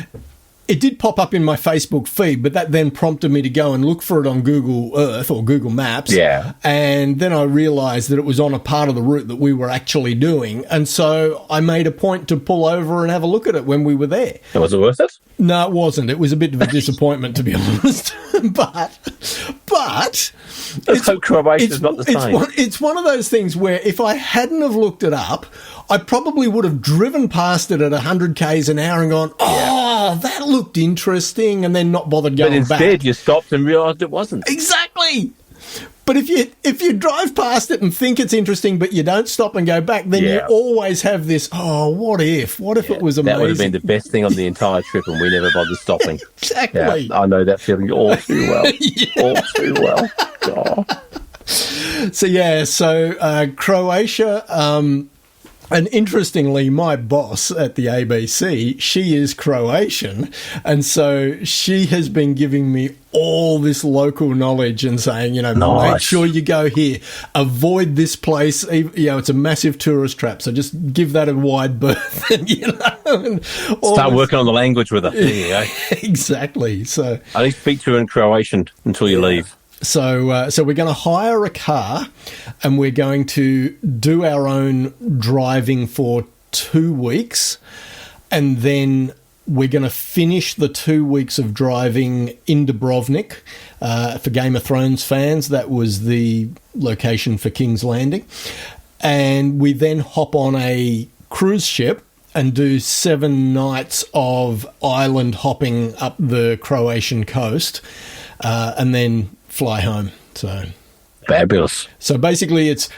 Speaker 2: it did pop up in my Facebook feed, but that then prompted me to go and look for it on Google Earth or Google Maps.
Speaker 3: Yeah.
Speaker 2: And then I realised that it was on a part of the route that we were actually doing. And so I made a point to pull over and have a look at it when we were there.
Speaker 3: Was it worth it?
Speaker 2: No, it wasn't. It was a bit of a disappointment, to be honest. but
Speaker 3: let's hope Croatia's not the same.
Speaker 2: It's one of those things where if I hadn't have looked it up, I probably would have driven past it at 100 k's an hour and gone, that looked interesting, and then not bothered going back.
Speaker 3: But instead, you stopped and realised it wasn't.
Speaker 2: Exactly. But if you drive past it and think it's interesting, but you don't stop and go back, then you always have this, what if? What if it was amazing?
Speaker 3: That would have been the best thing on the entire trip, and we never bothered stopping.
Speaker 2: Exactly.
Speaker 3: Yeah, I know that feeling all too well. All too well. Oh.
Speaker 2: So Croatia... and interestingly, my boss at the ABC, she is Croatian, and so she has been giving me all this local knowledge and saying, make sure you go here, avoid this place. It's a massive tourist trap, so just give that a wide berth. And,
Speaker 3: start working on the language with her. There you go.
Speaker 2: Exactly. So
Speaker 3: I need to speak to her in Croatian until you leave.
Speaker 2: So we're going to hire a car and we're going to do our own driving for 2 weeks, and then we're going to finish the 2 weeks of driving in Dubrovnik. For Game of Thrones fans, that was the location for King's Landing. And we then hop on a cruise ship and do 7 nights of island hopping up the Croatian coast, and then fly home. So
Speaker 3: fabulous.
Speaker 2: So basically it's,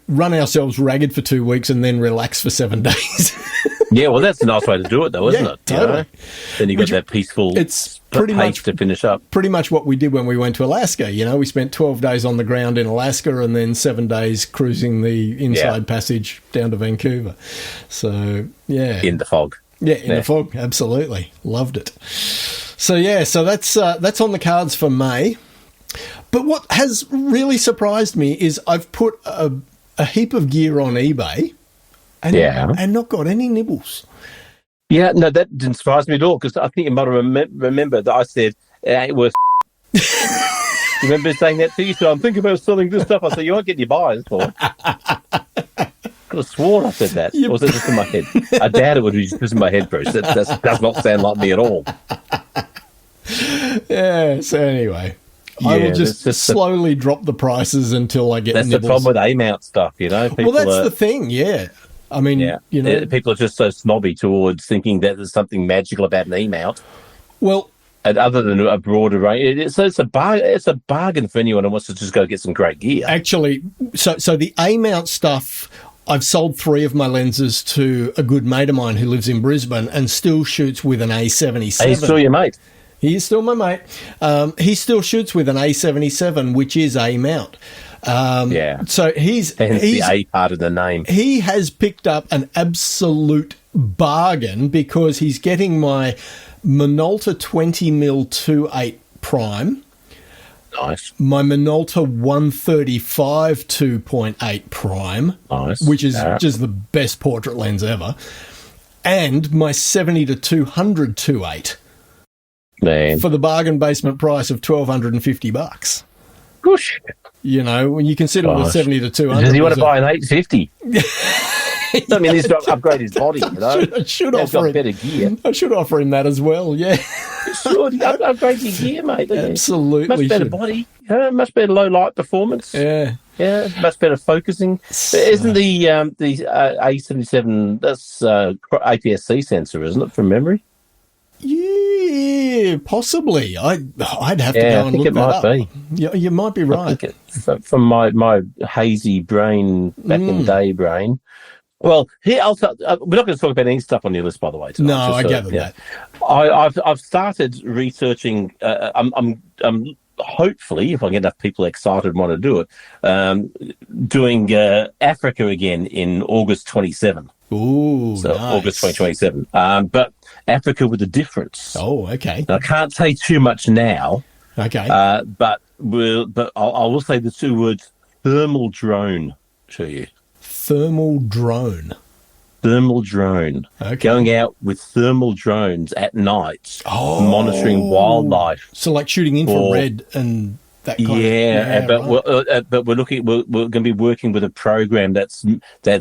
Speaker 2: run ourselves ragged for 2 weeks and then relax for 7 days.
Speaker 3: Yeah, well, that's a nice way to do it, though, isn't it?
Speaker 2: Totally.
Speaker 3: Then you got that peaceful pace to finish up.
Speaker 2: Pretty much what we did when we went to Alaska. We spent 12 days on the ground in Alaska and then 7 days cruising the inside passage down to Vancouver. So, yeah.
Speaker 3: In the fog.
Speaker 2: Yeah, in the fog. Absolutely. Loved it. So, so that's on the cards for May. But what has really surprised me is I've put a heap of gear on eBay and not got any nibbles.
Speaker 3: Yeah, no, that didn't surprise me at all, because I think you might have remembered that I said, it ain't worth You remember saying that to you? So I'm thinking about selling this stuff. I said, you won't get your buyers for it. I could have sworn I said that. Or was it just in my head? I doubt it would be just in my head, Bruce. That does not sound like me at all.
Speaker 2: Yeah, so anyway... I will just slowly drop the prices until I get nibbles.
Speaker 3: That's the problem with A-mount stuff, People
Speaker 2: that's the thing, yeah. I mean,
Speaker 3: people are just so snobby towards thinking that there's something magical about an E-mount.
Speaker 2: Well...
Speaker 3: And other than a broader range, it's a bargain for anyone who wants to just go get some great gear.
Speaker 2: Actually, so the A-mount stuff... I've sold 3 of my lenses to a good mate of mine who lives in Brisbane and still shoots with an A77.
Speaker 3: He's still your mate?
Speaker 2: He is still my mate. He still shoots with an A77, which is A-mount. So he's
Speaker 3: the A part of the name.
Speaker 2: He has picked up an absolute bargain because he's getting my Minolta 20mm 2.8 prime.
Speaker 3: Nice.
Speaker 2: My Minolta 135 2.8 prime.
Speaker 3: Nice.
Speaker 2: Which is just the best portrait lens ever. And my 70-200 2.8.
Speaker 3: Man.
Speaker 2: For the bargain basement price of $1,250.
Speaker 3: Gosh.
Speaker 2: When you consider the 70-200.
Speaker 3: Does he want to buy an 850? I mean, he's got to upgrade his body, you know.
Speaker 2: I should offer him
Speaker 3: better gear.
Speaker 2: I should offer him that as well, yeah.
Speaker 3: Sure, upgrade your gear, mate.
Speaker 2: Absolutely.
Speaker 3: Much better body, much better low light performance.
Speaker 2: Yeah.
Speaker 3: Yeah, much better focusing. Isn't the A77, that's APS-C sensor, isn't it, from memory?
Speaker 2: Yeah, possibly. I'd have to go and look that up.
Speaker 3: I think it might be.
Speaker 2: Yeah, you might be right.
Speaker 3: From my hazy brain, back in day brain. Well, here we're not going to talk about any stuff on your list, by the way. Tonight,
Speaker 2: no, I gather that.
Speaker 3: I've started researching. I'm hopefully, if I get enough people excited and want to do it, doing Africa again in August 27.
Speaker 2: Ooh,
Speaker 3: so
Speaker 2: nice.
Speaker 3: August 2027. But Africa with a difference.
Speaker 2: Oh, okay.
Speaker 3: Now, I can't say too much now.
Speaker 2: Okay.
Speaker 3: But I will say the two words thermal drone to you.
Speaker 2: Thermal drone.
Speaker 3: Thermal drone.
Speaker 2: Okay.
Speaker 3: Going out with thermal drones at night, monitoring wildlife.
Speaker 2: So like shooting infrared and that kind of...
Speaker 3: But we're going to be working with a program that's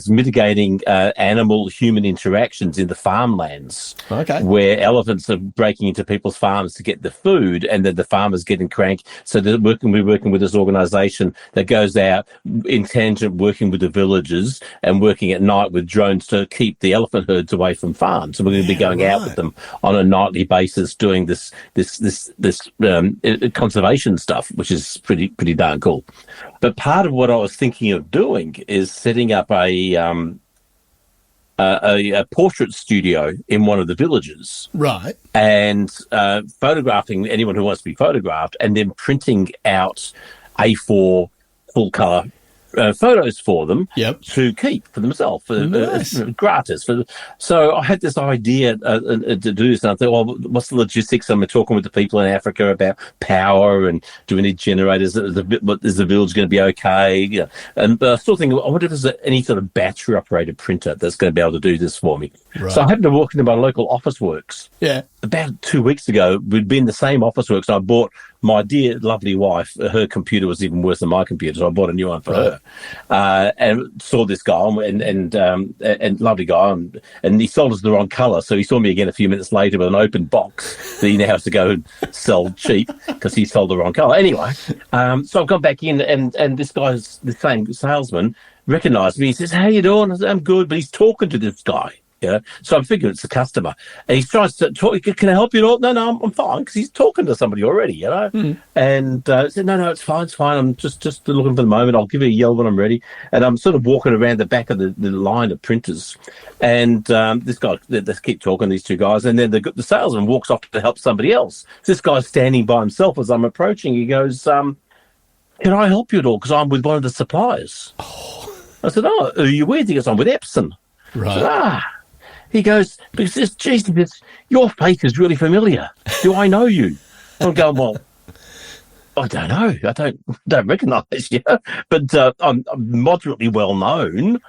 Speaker 3: mitigating animal-human interactions in the farmlands.
Speaker 2: Okay.
Speaker 3: Where elephants are breaking into people's farms to get the food, and then the farmers getting cranky. So we're working with this organisation that goes out in tangent, working with the villagers and working at night with drones to keep the elephant herds away from farms. So we're going to be going out with them on a nightly basis, doing this conservation stuff, which is pretty darn cool. But part of what I was thinking of doing is setting up a portrait studio in one of the villages.
Speaker 2: Right.
Speaker 3: And photographing anyone who wants to be photographed, and then printing out A4 full colour photos for them to keep for themselves, gratis. So I had this idea to do this, and I thought, well, what's the logistics? I'm talking with the people in Africa about power, and do we need generators? Is the village going to be okay? Yeah. And I still think, I wonder if there's any sort of battery-operated printer that's going to be able to do this for me. Right. So I happened to walk into my local office works. Yeah. About 2 weeks ago, we'd been in the same office works, and I bought my dear, lovely wife. Her computer was even worse than my computer, so I bought a new one for her. And saw this guy, and lovely guy, and he sold us the wrong colour. So he saw me again a few minutes later with an open box that he now has to go and sell cheap because he sold the wrong colour. Anyway, so I've gone back in, and this guy's the same salesman recognised me. He says, "How you doing?" I said, "I'm good," but he's talking to this guy. Yeah, so I'm figuring it's a customer, and he tries to talk. "Can I help you?" No, I'm fine, because he's talking to somebody already, you know. And I said, "No, it's fine. I'm just looking for the moment. I'll give you a yell when I'm ready." And I'm sort of walking around the back of the line of printers, and this guy, they keep talking, these two guys, and then the salesman walks off to help somebody else. This guy's standing by himself as I'm approaching. He goes, "Can I help you at all? Because I'm with one of the suppliers." I said, "Oh, are you with?" He goes, "I'm with Epson."
Speaker 2: Right.
Speaker 3: I said, He goes, because Jesus, your face is really familiar. Do I know you? I'm going, well, I don't know. I don't recognise you, but I'm moderately well known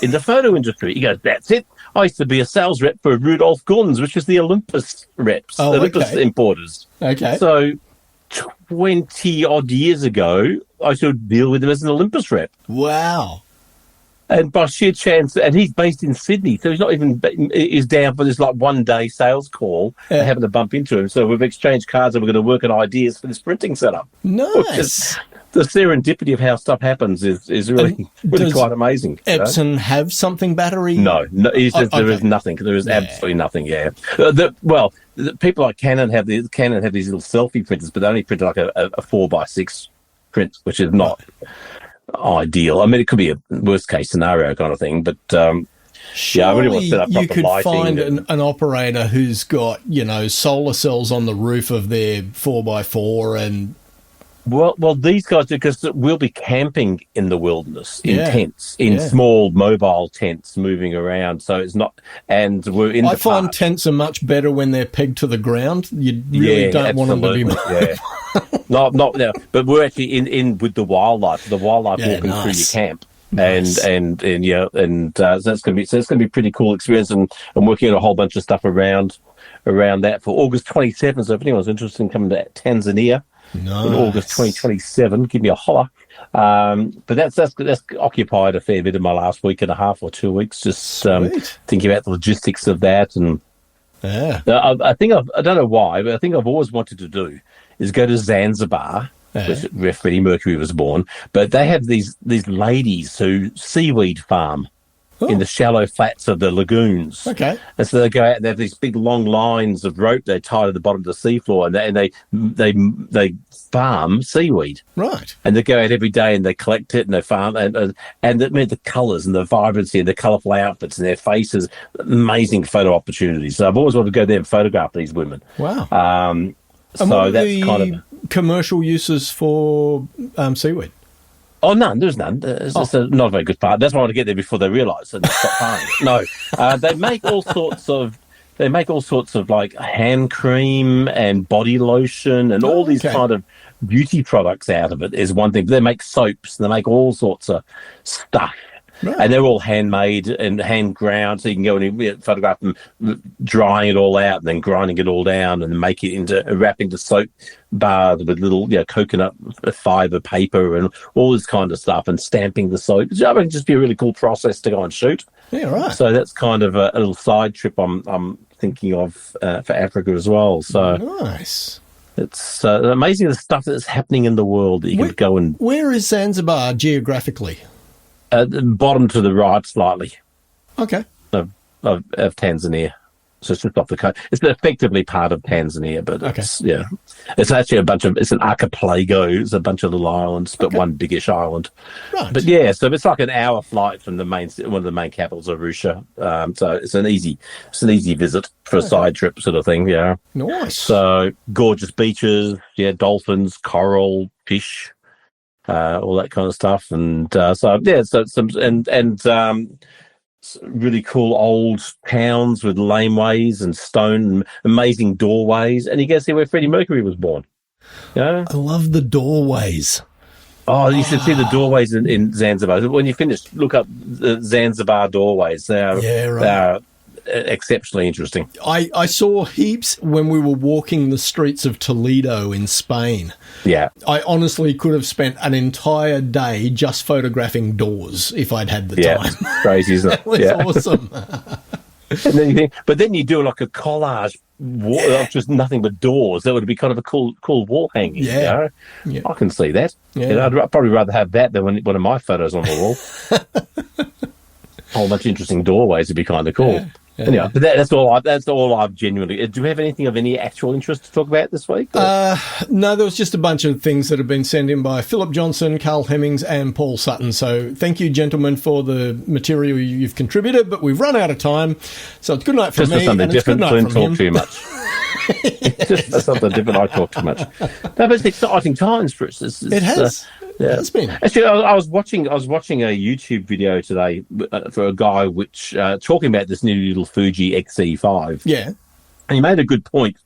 Speaker 3: in the photo industry. He goes, "That's it. I used to be a sales rep for Rudolph Guns, which is the Olympus reps, Olympus importers." Okay. So 20 odd years ago, I used to deal with him as an Olympus rep.
Speaker 2: Wow.
Speaker 3: And by sheer chance, and he's based in Sydney, so he's down for this like 1 day sales call. I happen to bump into him, so we've exchanged cards and we're going to work on ideas for this printing setup.
Speaker 2: Nice.
Speaker 3: The serendipity of how stuff happens is really quite amazing.
Speaker 2: Epson have something battery?
Speaker 3: No, there is nothing. There is absolutely nothing. Yeah. The people like Canon have these little selfie printers, but they only print like a 4x6 print, which is not ideal. I mean, it could be a worst case scenario kind of thing, but I really want to set up proper lighting. You could
Speaker 2: find an operator who's got, solar cells on the roof of their 4x4 and...
Speaker 3: Well, these guys do, because we'll be camping in the wilderness in tents, in small mobile tents moving around. So it's not, and we're in. I
Speaker 2: find tents are much better when they're pegged to the ground. You really don't want them to be.
Speaker 3: Not now, but we're actually in with the wildlife. The wildlife walking through your camp. Nice. And so that's going to be a pretty cool experience, and I'm working on a whole bunch of stuff around that for August 27th. So if anyone's interested in coming to Tanzania,
Speaker 2: in
Speaker 3: August 2027. Give me a holler. But that's occupied a fair bit of my last week and a half or 2 weeks, just thinking about the logistics of that. And I don't know why, but I think I've always wanted to do is go to Zanzibar, where Freddie Mercury was born. But they have these ladies who seaweed farm in the shallow flats of the lagoons.
Speaker 2: Okay.
Speaker 3: And so they go out and they have these big long lines of rope they tie to the bottom of the seafloor, and they farm seaweed.
Speaker 2: Right.
Speaker 3: And they go out every day and they collect it and they farm and the colours and the vibrancy and the colourful outfits and their faces, amazing photo opportunities. So I've always wanted to go there and photograph these women.
Speaker 2: Wow.
Speaker 3: And so that's kind of
Speaker 2: commercial uses for seaweed.
Speaker 3: Oh, none. There's none. It's just not a very good part. That's why I want to get there before they realise and stop farming it. No, they make all sorts of like hand cream and body lotion and all these kind of beauty products out of it is one thing. But they make soaps and they make all sorts of stuff. Right. And they're all handmade and hand ground, so you can go and photograph them drying it all out and then grinding it all down and make it into wrapping the soap bars with little coconut fibre paper and all this kind of stuff and stamping the soap. It would just be a really cool process to go and shoot.
Speaker 2: Yeah, right.
Speaker 3: So that's kind of a little side trip I'm thinking of for Africa as well. So
Speaker 2: nice.
Speaker 3: It's amazing the stuff that's happening in the world that you can go and...
Speaker 2: Where is Zanzibar geographically?
Speaker 3: Bottom to the right slightly.
Speaker 2: Okay.
Speaker 3: Of Tanzania. So it's just off the coast. It's effectively part of Tanzania, but it's actually it's an archipelago. It's a bunch of little islands, but one biggish island.
Speaker 2: Right.
Speaker 3: But so it's like an hour flight from one of the main capitals, Arusha. So it's an easy visit for a side trip sort of thing. Yeah.
Speaker 2: Nice.
Speaker 3: So gorgeous beaches, dolphins, coral, fish. All that kind of stuff, and really cool old towns with laneways and stone, amazing doorways, and you can see where Freddie Mercury was born.
Speaker 2: I love the doorways.
Speaker 3: Oh, you should see the doorways in Zanzibar. When you finish, look up the Zanzibar doorways. They are exceptionally interesting.
Speaker 2: I saw heaps when we were walking the streets of Toledo in Spain.
Speaker 3: Yeah.
Speaker 2: I honestly could have spent an entire day just photographing doors if I'd had the time.
Speaker 3: Crazy, isn't it?
Speaker 2: That was awesome.
Speaker 3: And then you think, but then you do like a collage of just nothing but doors. That would be kind of a cool wall hanging.
Speaker 2: Yeah.
Speaker 3: I can see that.
Speaker 2: Yeah.
Speaker 3: I'd probably rather have that than one of my photos on the wall. A whole bunch of interesting doorways would be kind of cool. Anyway, but that's all I've genuinely... Do you have anything of any actual interest to talk about this week?
Speaker 2: No, there was just a bunch of things that have been sent in by Philip Johnson, Carl Hemmings and Paul Sutton. So thank you, gentlemen, for the material you've contributed, but we've run out of time. So it's good night from me.
Speaker 3: Just for something different, Glynn talk too much. Just for something different, I talk too much. No, but it's exciting times for us.
Speaker 2: It has. It's been.
Speaker 3: Actually, I was watching a YouTube video today for a guy talking about this new little Fuji XE5.
Speaker 2: Yeah,
Speaker 3: and he made a good point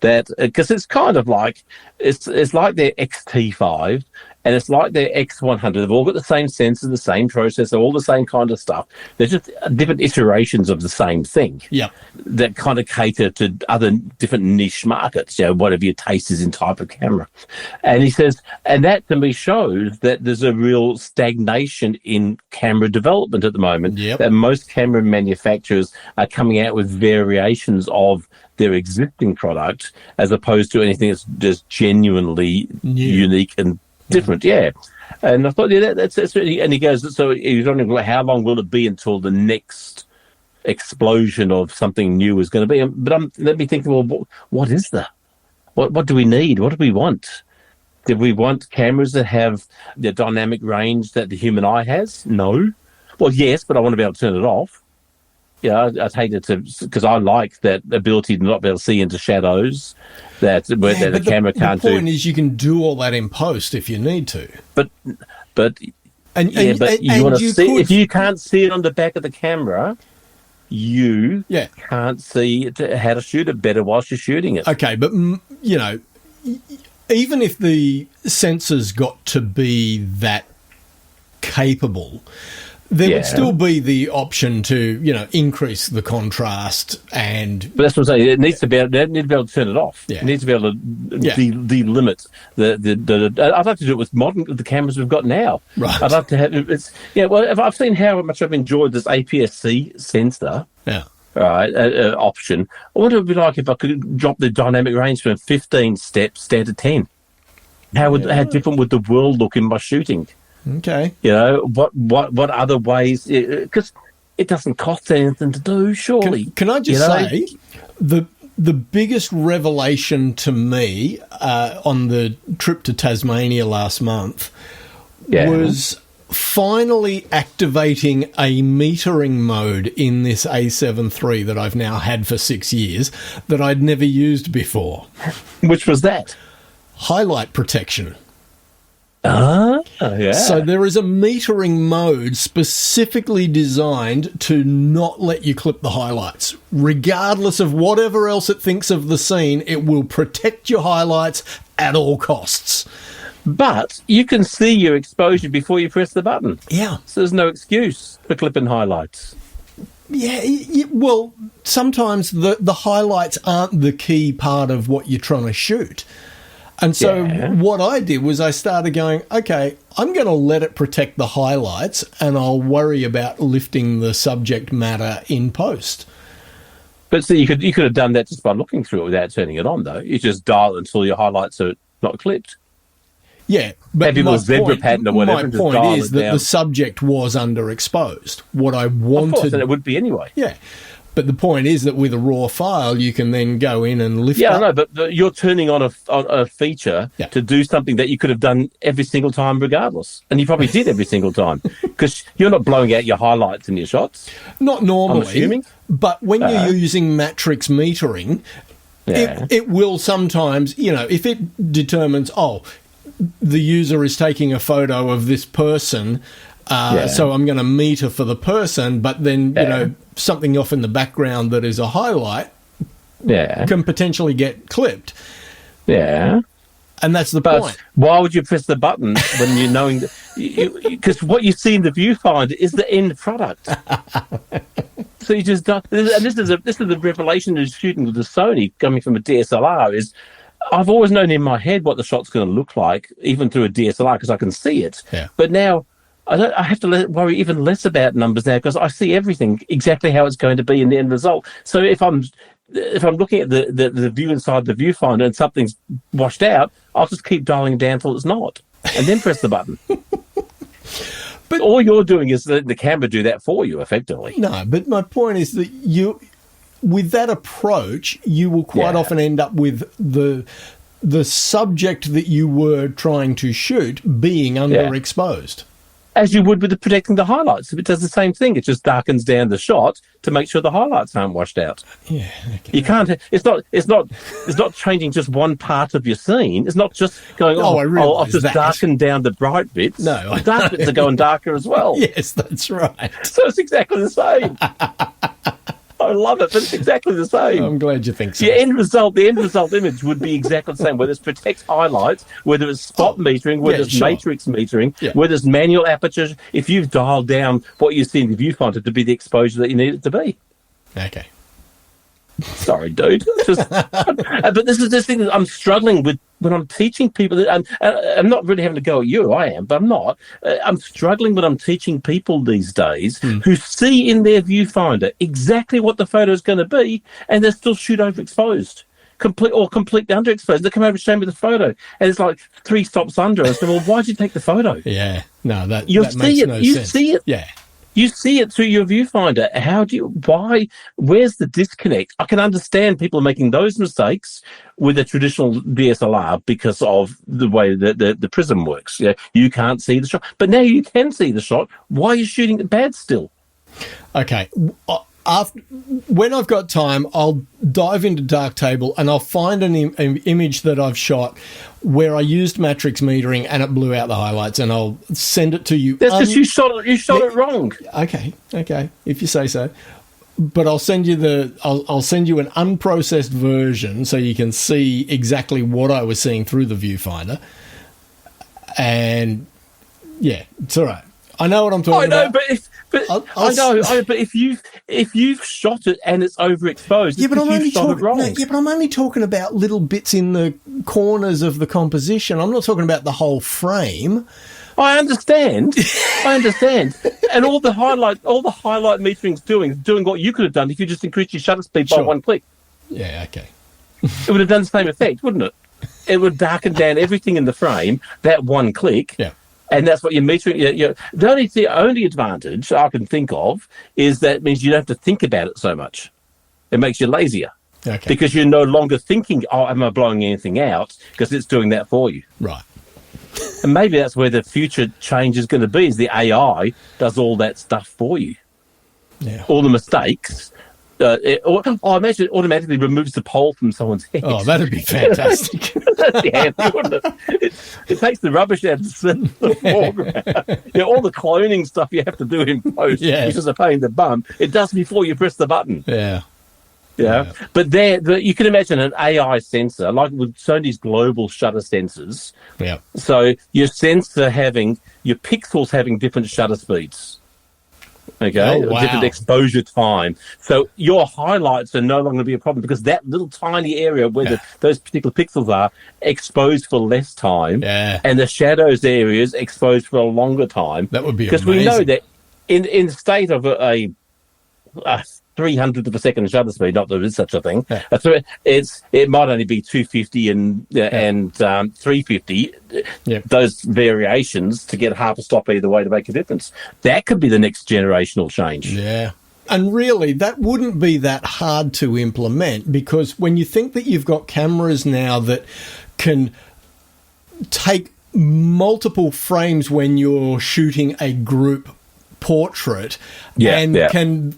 Speaker 3: that because it's kind of like it's like their XT5 and it's like their X100. They've all got the same sensor, the same processor, all the same kind of stuff. They're just different iterations of the same thing.
Speaker 2: Yeah,
Speaker 3: that kind of cater to other different niche markets. Whatever your taste is in type of camera. And he says, and that to me shows that there's a real stagnation in camera development at the moment.
Speaker 2: Yep.
Speaker 3: That most camera manufacturers are coming out with variations of their existing product as opposed to anything that's just genuinely unique and different. And I thought that's really, and he goes, so he's wondering how long will it be until the next explosion of something new is going to be. But let me think, well, what is that? What do we need? What do we want? Do we want cameras that have the dynamic range that the human eye has? No. Well, yes, but I want to be able to turn it off. I'd hate it because I like that ability to not be able to see into shadows that the camera can't do.
Speaker 2: The point is you can do all that in post if you need to.
Speaker 3: But you want to see if you can't see it on the back of the camera, you can't see how to shoot it better whilst you're shooting it.
Speaker 2: Okay, but even if the sensors got to be that capable, There would still be the option to, increase the contrast
Speaker 3: But that's what I'm saying. It needs to be able to turn it off.
Speaker 2: Yeah.
Speaker 3: It needs to be able to delimit the. I'd like to do it with the cameras we've got now.
Speaker 2: Right.
Speaker 3: I'd like to have Well, I've seen how much I've enjoyed this APS-C sensor.
Speaker 2: Yeah.
Speaker 3: Right, option. I wonder what it would be like if I could drop the dynamic range from 15 steps down to 10. How different would the world look in my shooting?
Speaker 2: Okay.
Speaker 3: What other ways? Because it doesn't cost anything to do, surely.
Speaker 2: Can I just say, the biggest revelation to me on the trip to Tasmania last month was finally activating a metering mode in this A7 III that I've now had for 6 years that I'd never used before.
Speaker 3: Which was that?
Speaker 2: Highlight protection.
Speaker 3: Yeah.
Speaker 2: So there is a metering mode specifically designed to not let you clip the highlights. Regardless of whatever else it thinks of the scene, it will protect your highlights at all costs.
Speaker 3: But you can see your exposure before you press the button.
Speaker 2: Yeah.
Speaker 3: So there's no excuse for clipping highlights.
Speaker 2: Yeah, well, sometimes the highlights aren't the key part of what you're trying to shoot. And so what I did was I started going, okay, I'm going to let it protect the highlights and I'll worry about lifting the subject matter in post.
Speaker 3: But see, you could have done that just by looking through it without turning it on, though. You just dial it until your highlights are not clipped.
Speaker 2: Yeah, but
Speaker 3: maybe it was zebra pattern or whatever.
Speaker 2: My point is that the subject was underexposed. What I wanted...
Speaker 3: Of course, and it would be anyway.
Speaker 2: Yeah, but the point is that with a raw file, you can then go in and lift up...
Speaker 3: Yeah, I know, but you're turning on a feature to do something that you could have done every single time regardless. And you probably did every single time because you're not blowing out your highlights in your shots.
Speaker 2: Not normally.
Speaker 3: I'm assuming.
Speaker 2: But when you're using matrix metering, it will sometimes, if it determines, the user is taking a photo of this person, so I'm going to meter for the person, but then, something off in the background that is a highlight can potentially get clipped.
Speaker 3: Yeah.
Speaker 2: And that's the point.
Speaker 3: Why would you press the button when you're knowing that? Because what you see in the viewfinder is the end product. So you just don't. And this is the revelation of shooting with the Sony coming from a DSLR is I've always known in my head what the shot's going to look like, even through a DSLR, because I can see it. Yeah. But now I have to worry even less about numbers now because I see everything exactly how it's going to be in the end result. So if I'm looking at the view inside the viewfinder and something's washed out, I'll just keep dialing it down till it's not, and then press the button. But all you're doing is letting the camera do that for you, effectively.
Speaker 2: No, but my point is that with that approach, you will quite often end up with the subject that you were trying to shoot being underexposed.
Speaker 3: As you would with protecting the highlights. It does the same thing. It just darkens down the shot to make sure the highlights aren't washed out.
Speaker 2: Yeah, okay.
Speaker 3: You can't. It's not changing just one part of your scene. It's not just going. I'll just darken down the bright bits.
Speaker 2: No,
Speaker 3: the dark bits are going darker as well.
Speaker 2: Yes, that's right.
Speaker 3: So it's exactly the same. I love it, but it's exactly the same.
Speaker 2: I'm glad you think so.
Speaker 3: The end result image would be exactly the same, whether it's protect highlights, whether it's spot metering, whether it's matrix metering, whether it's manual aperture. If you've dialed down what you see in the viewfinder to be the exposure that you need it to be.
Speaker 2: Okay.
Speaker 3: Sorry, dude. But this is this thing that I'm struggling with when I'm teaching people. I'm not really having to go at you. I am, but I'm not. I'm struggling when I'm teaching people these days who see in their viewfinder exactly what the photo is going to be, and they still shoot overexposed. Completely underexposed. They come over and show me the photo, and it's like 3 stops under. I said, "Well, why'd you take the photo?"
Speaker 2: Yeah, no, that
Speaker 3: you
Speaker 2: makes
Speaker 3: see it.
Speaker 2: no
Speaker 3: You
Speaker 2: sense.
Speaker 3: see it.
Speaker 2: Yeah.
Speaker 3: You see it through your viewfinder. Where's the disconnect? I can understand people making those mistakes with a traditional DSLR because of the way that the prism works. You can't see the shot. But now you can see the shot. Why are you shooting it bad still?
Speaker 2: Okay. When I've got time, I'll dive into Darktable and I'll find an image that I've shot where I used matrix metering and it blew out the highlights, and I'll send it to you.
Speaker 3: That's because you shot it wrong.
Speaker 2: Okay, if you say so. But I'll send you I'll send you an unprocessed version so you can see exactly what I was seeing through the viewfinder. And it's all right. I know what I'm talking about.
Speaker 3: But But I know. But if you've shot it and it's overexposed,
Speaker 2: yeah, but I'm only
Speaker 3: shot it wrong.
Speaker 2: No, yeah, but I'm only talking about little bits in the corners of the composition. I'm not talking about the whole frame.
Speaker 3: I understand. And all the highlight metering's doing what you could have done if you just increased your shutter speed by one click.
Speaker 2: Yeah, okay.
Speaker 3: It would have done the same effect, wouldn't it? It would darken down everything in the frame, that one click.
Speaker 2: Yeah.
Speaker 3: And that's what you're metering. The only advantage I can think of is that it means you don't have to think about it so much. It makes you lazier.
Speaker 2: Okay.
Speaker 3: Because you're no longer thinking, am I blowing anything out? Because it's doing that for you.
Speaker 2: Right.
Speaker 3: And maybe that's where the future change is going to be, is the AI does all that stuff for you.
Speaker 2: Yeah.
Speaker 3: All the mistakes. I imagine it automatically removes the pole from someone's head.
Speaker 2: Oh, that'd be fantastic.
Speaker 3: That'd be handy, wouldn't it? It takes the rubbish out of the foreground. All the cloning stuff you have to do in post, which is a pain in the bum, it does before you press the button.
Speaker 2: Yeah.
Speaker 3: Yeah. But you can imagine an AI sensor, like with Sony's global shutter sensors.
Speaker 2: Yeah.
Speaker 3: So your sensor your pixels having different shutter speeds. Okay, different exposure time. So your highlights are no longer going to be a problem because that little tiny area where those particular pixels are exposed for less time, and the shadows areas exposed for a longer time.
Speaker 2: That would be
Speaker 3: because we know that in the state of a 300th of a second shutter speed, not that there is such a thing. Yeah. It might only be 250 and 350. Those variations to get half a stop either way to make a difference. That could be the next generational change.
Speaker 2: Yeah. And really, that wouldn't be that hard to implement, because when you think that you've got cameras now that can take multiple frames when you're shooting a group portrait can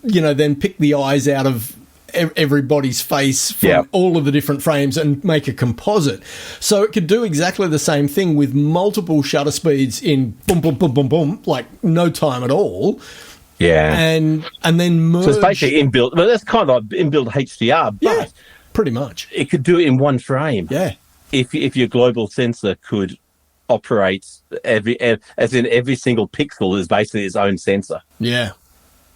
Speaker 2: then pick the eyes out of everybody's face from all of the different frames and make a composite. So it could do exactly the same thing with multiple shutter speeds in boom, boom, boom, boom, boom, like no time at all.
Speaker 3: Yeah.
Speaker 2: And then merge.
Speaker 3: So it's basically inbuilt. Well, that's kind of like inbuilt HDR, but
Speaker 2: pretty much.
Speaker 3: It could do it in one frame.
Speaker 2: Yeah.
Speaker 3: If your global sensor could operates every single pixel is basically its own sensor.
Speaker 2: Yeah.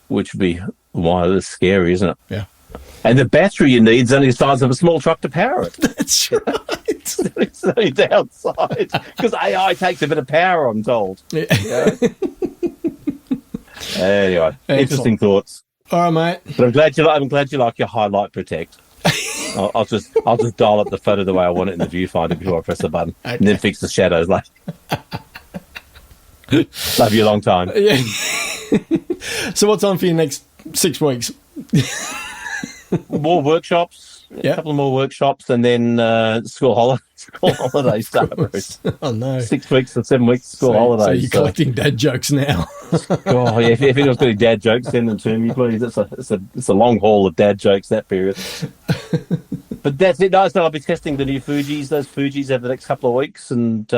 Speaker 3: Which would be it's scary, isn't it?
Speaker 2: Yeah.
Speaker 3: And the battery you need is only the size of a small truck to power it.
Speaker 2: That's right.
Speaker 3: It's the only downside. Because AI takes a bit of power, I'm told. Yeah. Anyway, interesting thoughts.
Speaker 2: All right, mate.
Speaker 3: But I'm glad you like your highlight protect. I'll just dial up the photo the way I want it in the viewfinder before I press the button, and then fix the shadows later. Love you a long time.
Speaker 2: Yeah. So what's on for your next 6 weeks?
Speaker 3: More workshops, a couple more workshops, and then school holidays start.
Speaker 2: Oh no!
Speaker 3: 6 weeks or 7 weeks school holidays.
Speaker 2: So you're collecting dad jokes now.
Speaker 3: Oh yeah! If anyone's got any dad jokes, send them to me, please. It's a long haul of dad jokes, that period. But that's it. No, so I'll be testing the new Fujis, those Fujis, over the next couple of weeks, and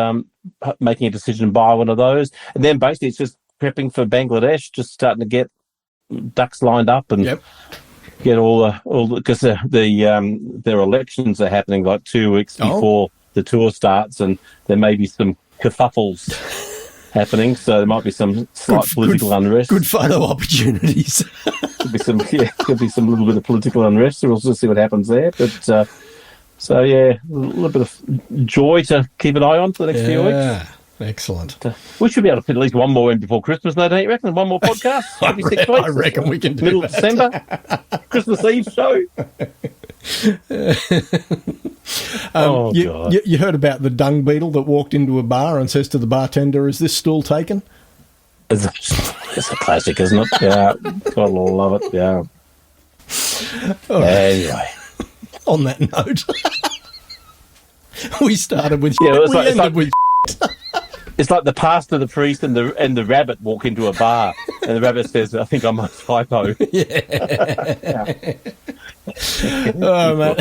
Speaker 3: making a decision to buy one of those. And then basically it's just prepping for Bangladesh, just starting to get ducks lined up and get all the because their elections are happening like 2 weeks before the tour starts, and there may be some kerfuffles happening, so there might be some slight political unrest.
Speaker 2: Good photo opportunities.
Speaker 3: Could be some little bit of political unrest. So we'll just see what happens there. But a little bit of joy to keep an eye on for the next few weeks.
Speaker 2: Yeah, excellent.
Speaker 3: We should be able to fit at least one more in before Christmas, though, don't you reckon? One more podcast every 6 weeks.
Speaker 2: I reckon we can do
Speaker 3: middle
Speaker 2: that.
Speaker 3: December, Christmas Eve show.
Speaker 2: You heard about the dung beetle that walked into a bar and says to the bartender, "Is this stool taken?"
Speaker 3: It's a classic, isn't it? Yeah, gotta love it. Yeah. Anyway,
Speaker 2: on that note, we started with with.
Speaker 3: It's like the pastor, the priest, and the rabbit walk into a bar, and the rabbit says, "I think I might hypo."
Speaker 2: Yeah. Oh man,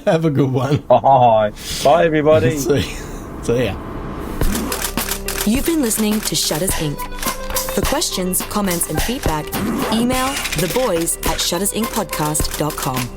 Speaker 2: have a good one.
Speaker 3: Bye, everybody.
Speaker 2: See ya.
Speaker 1: You've been listening to Shutters Inc. For questions, comments, and feedback, email theboys@shuttersincpodcast.com.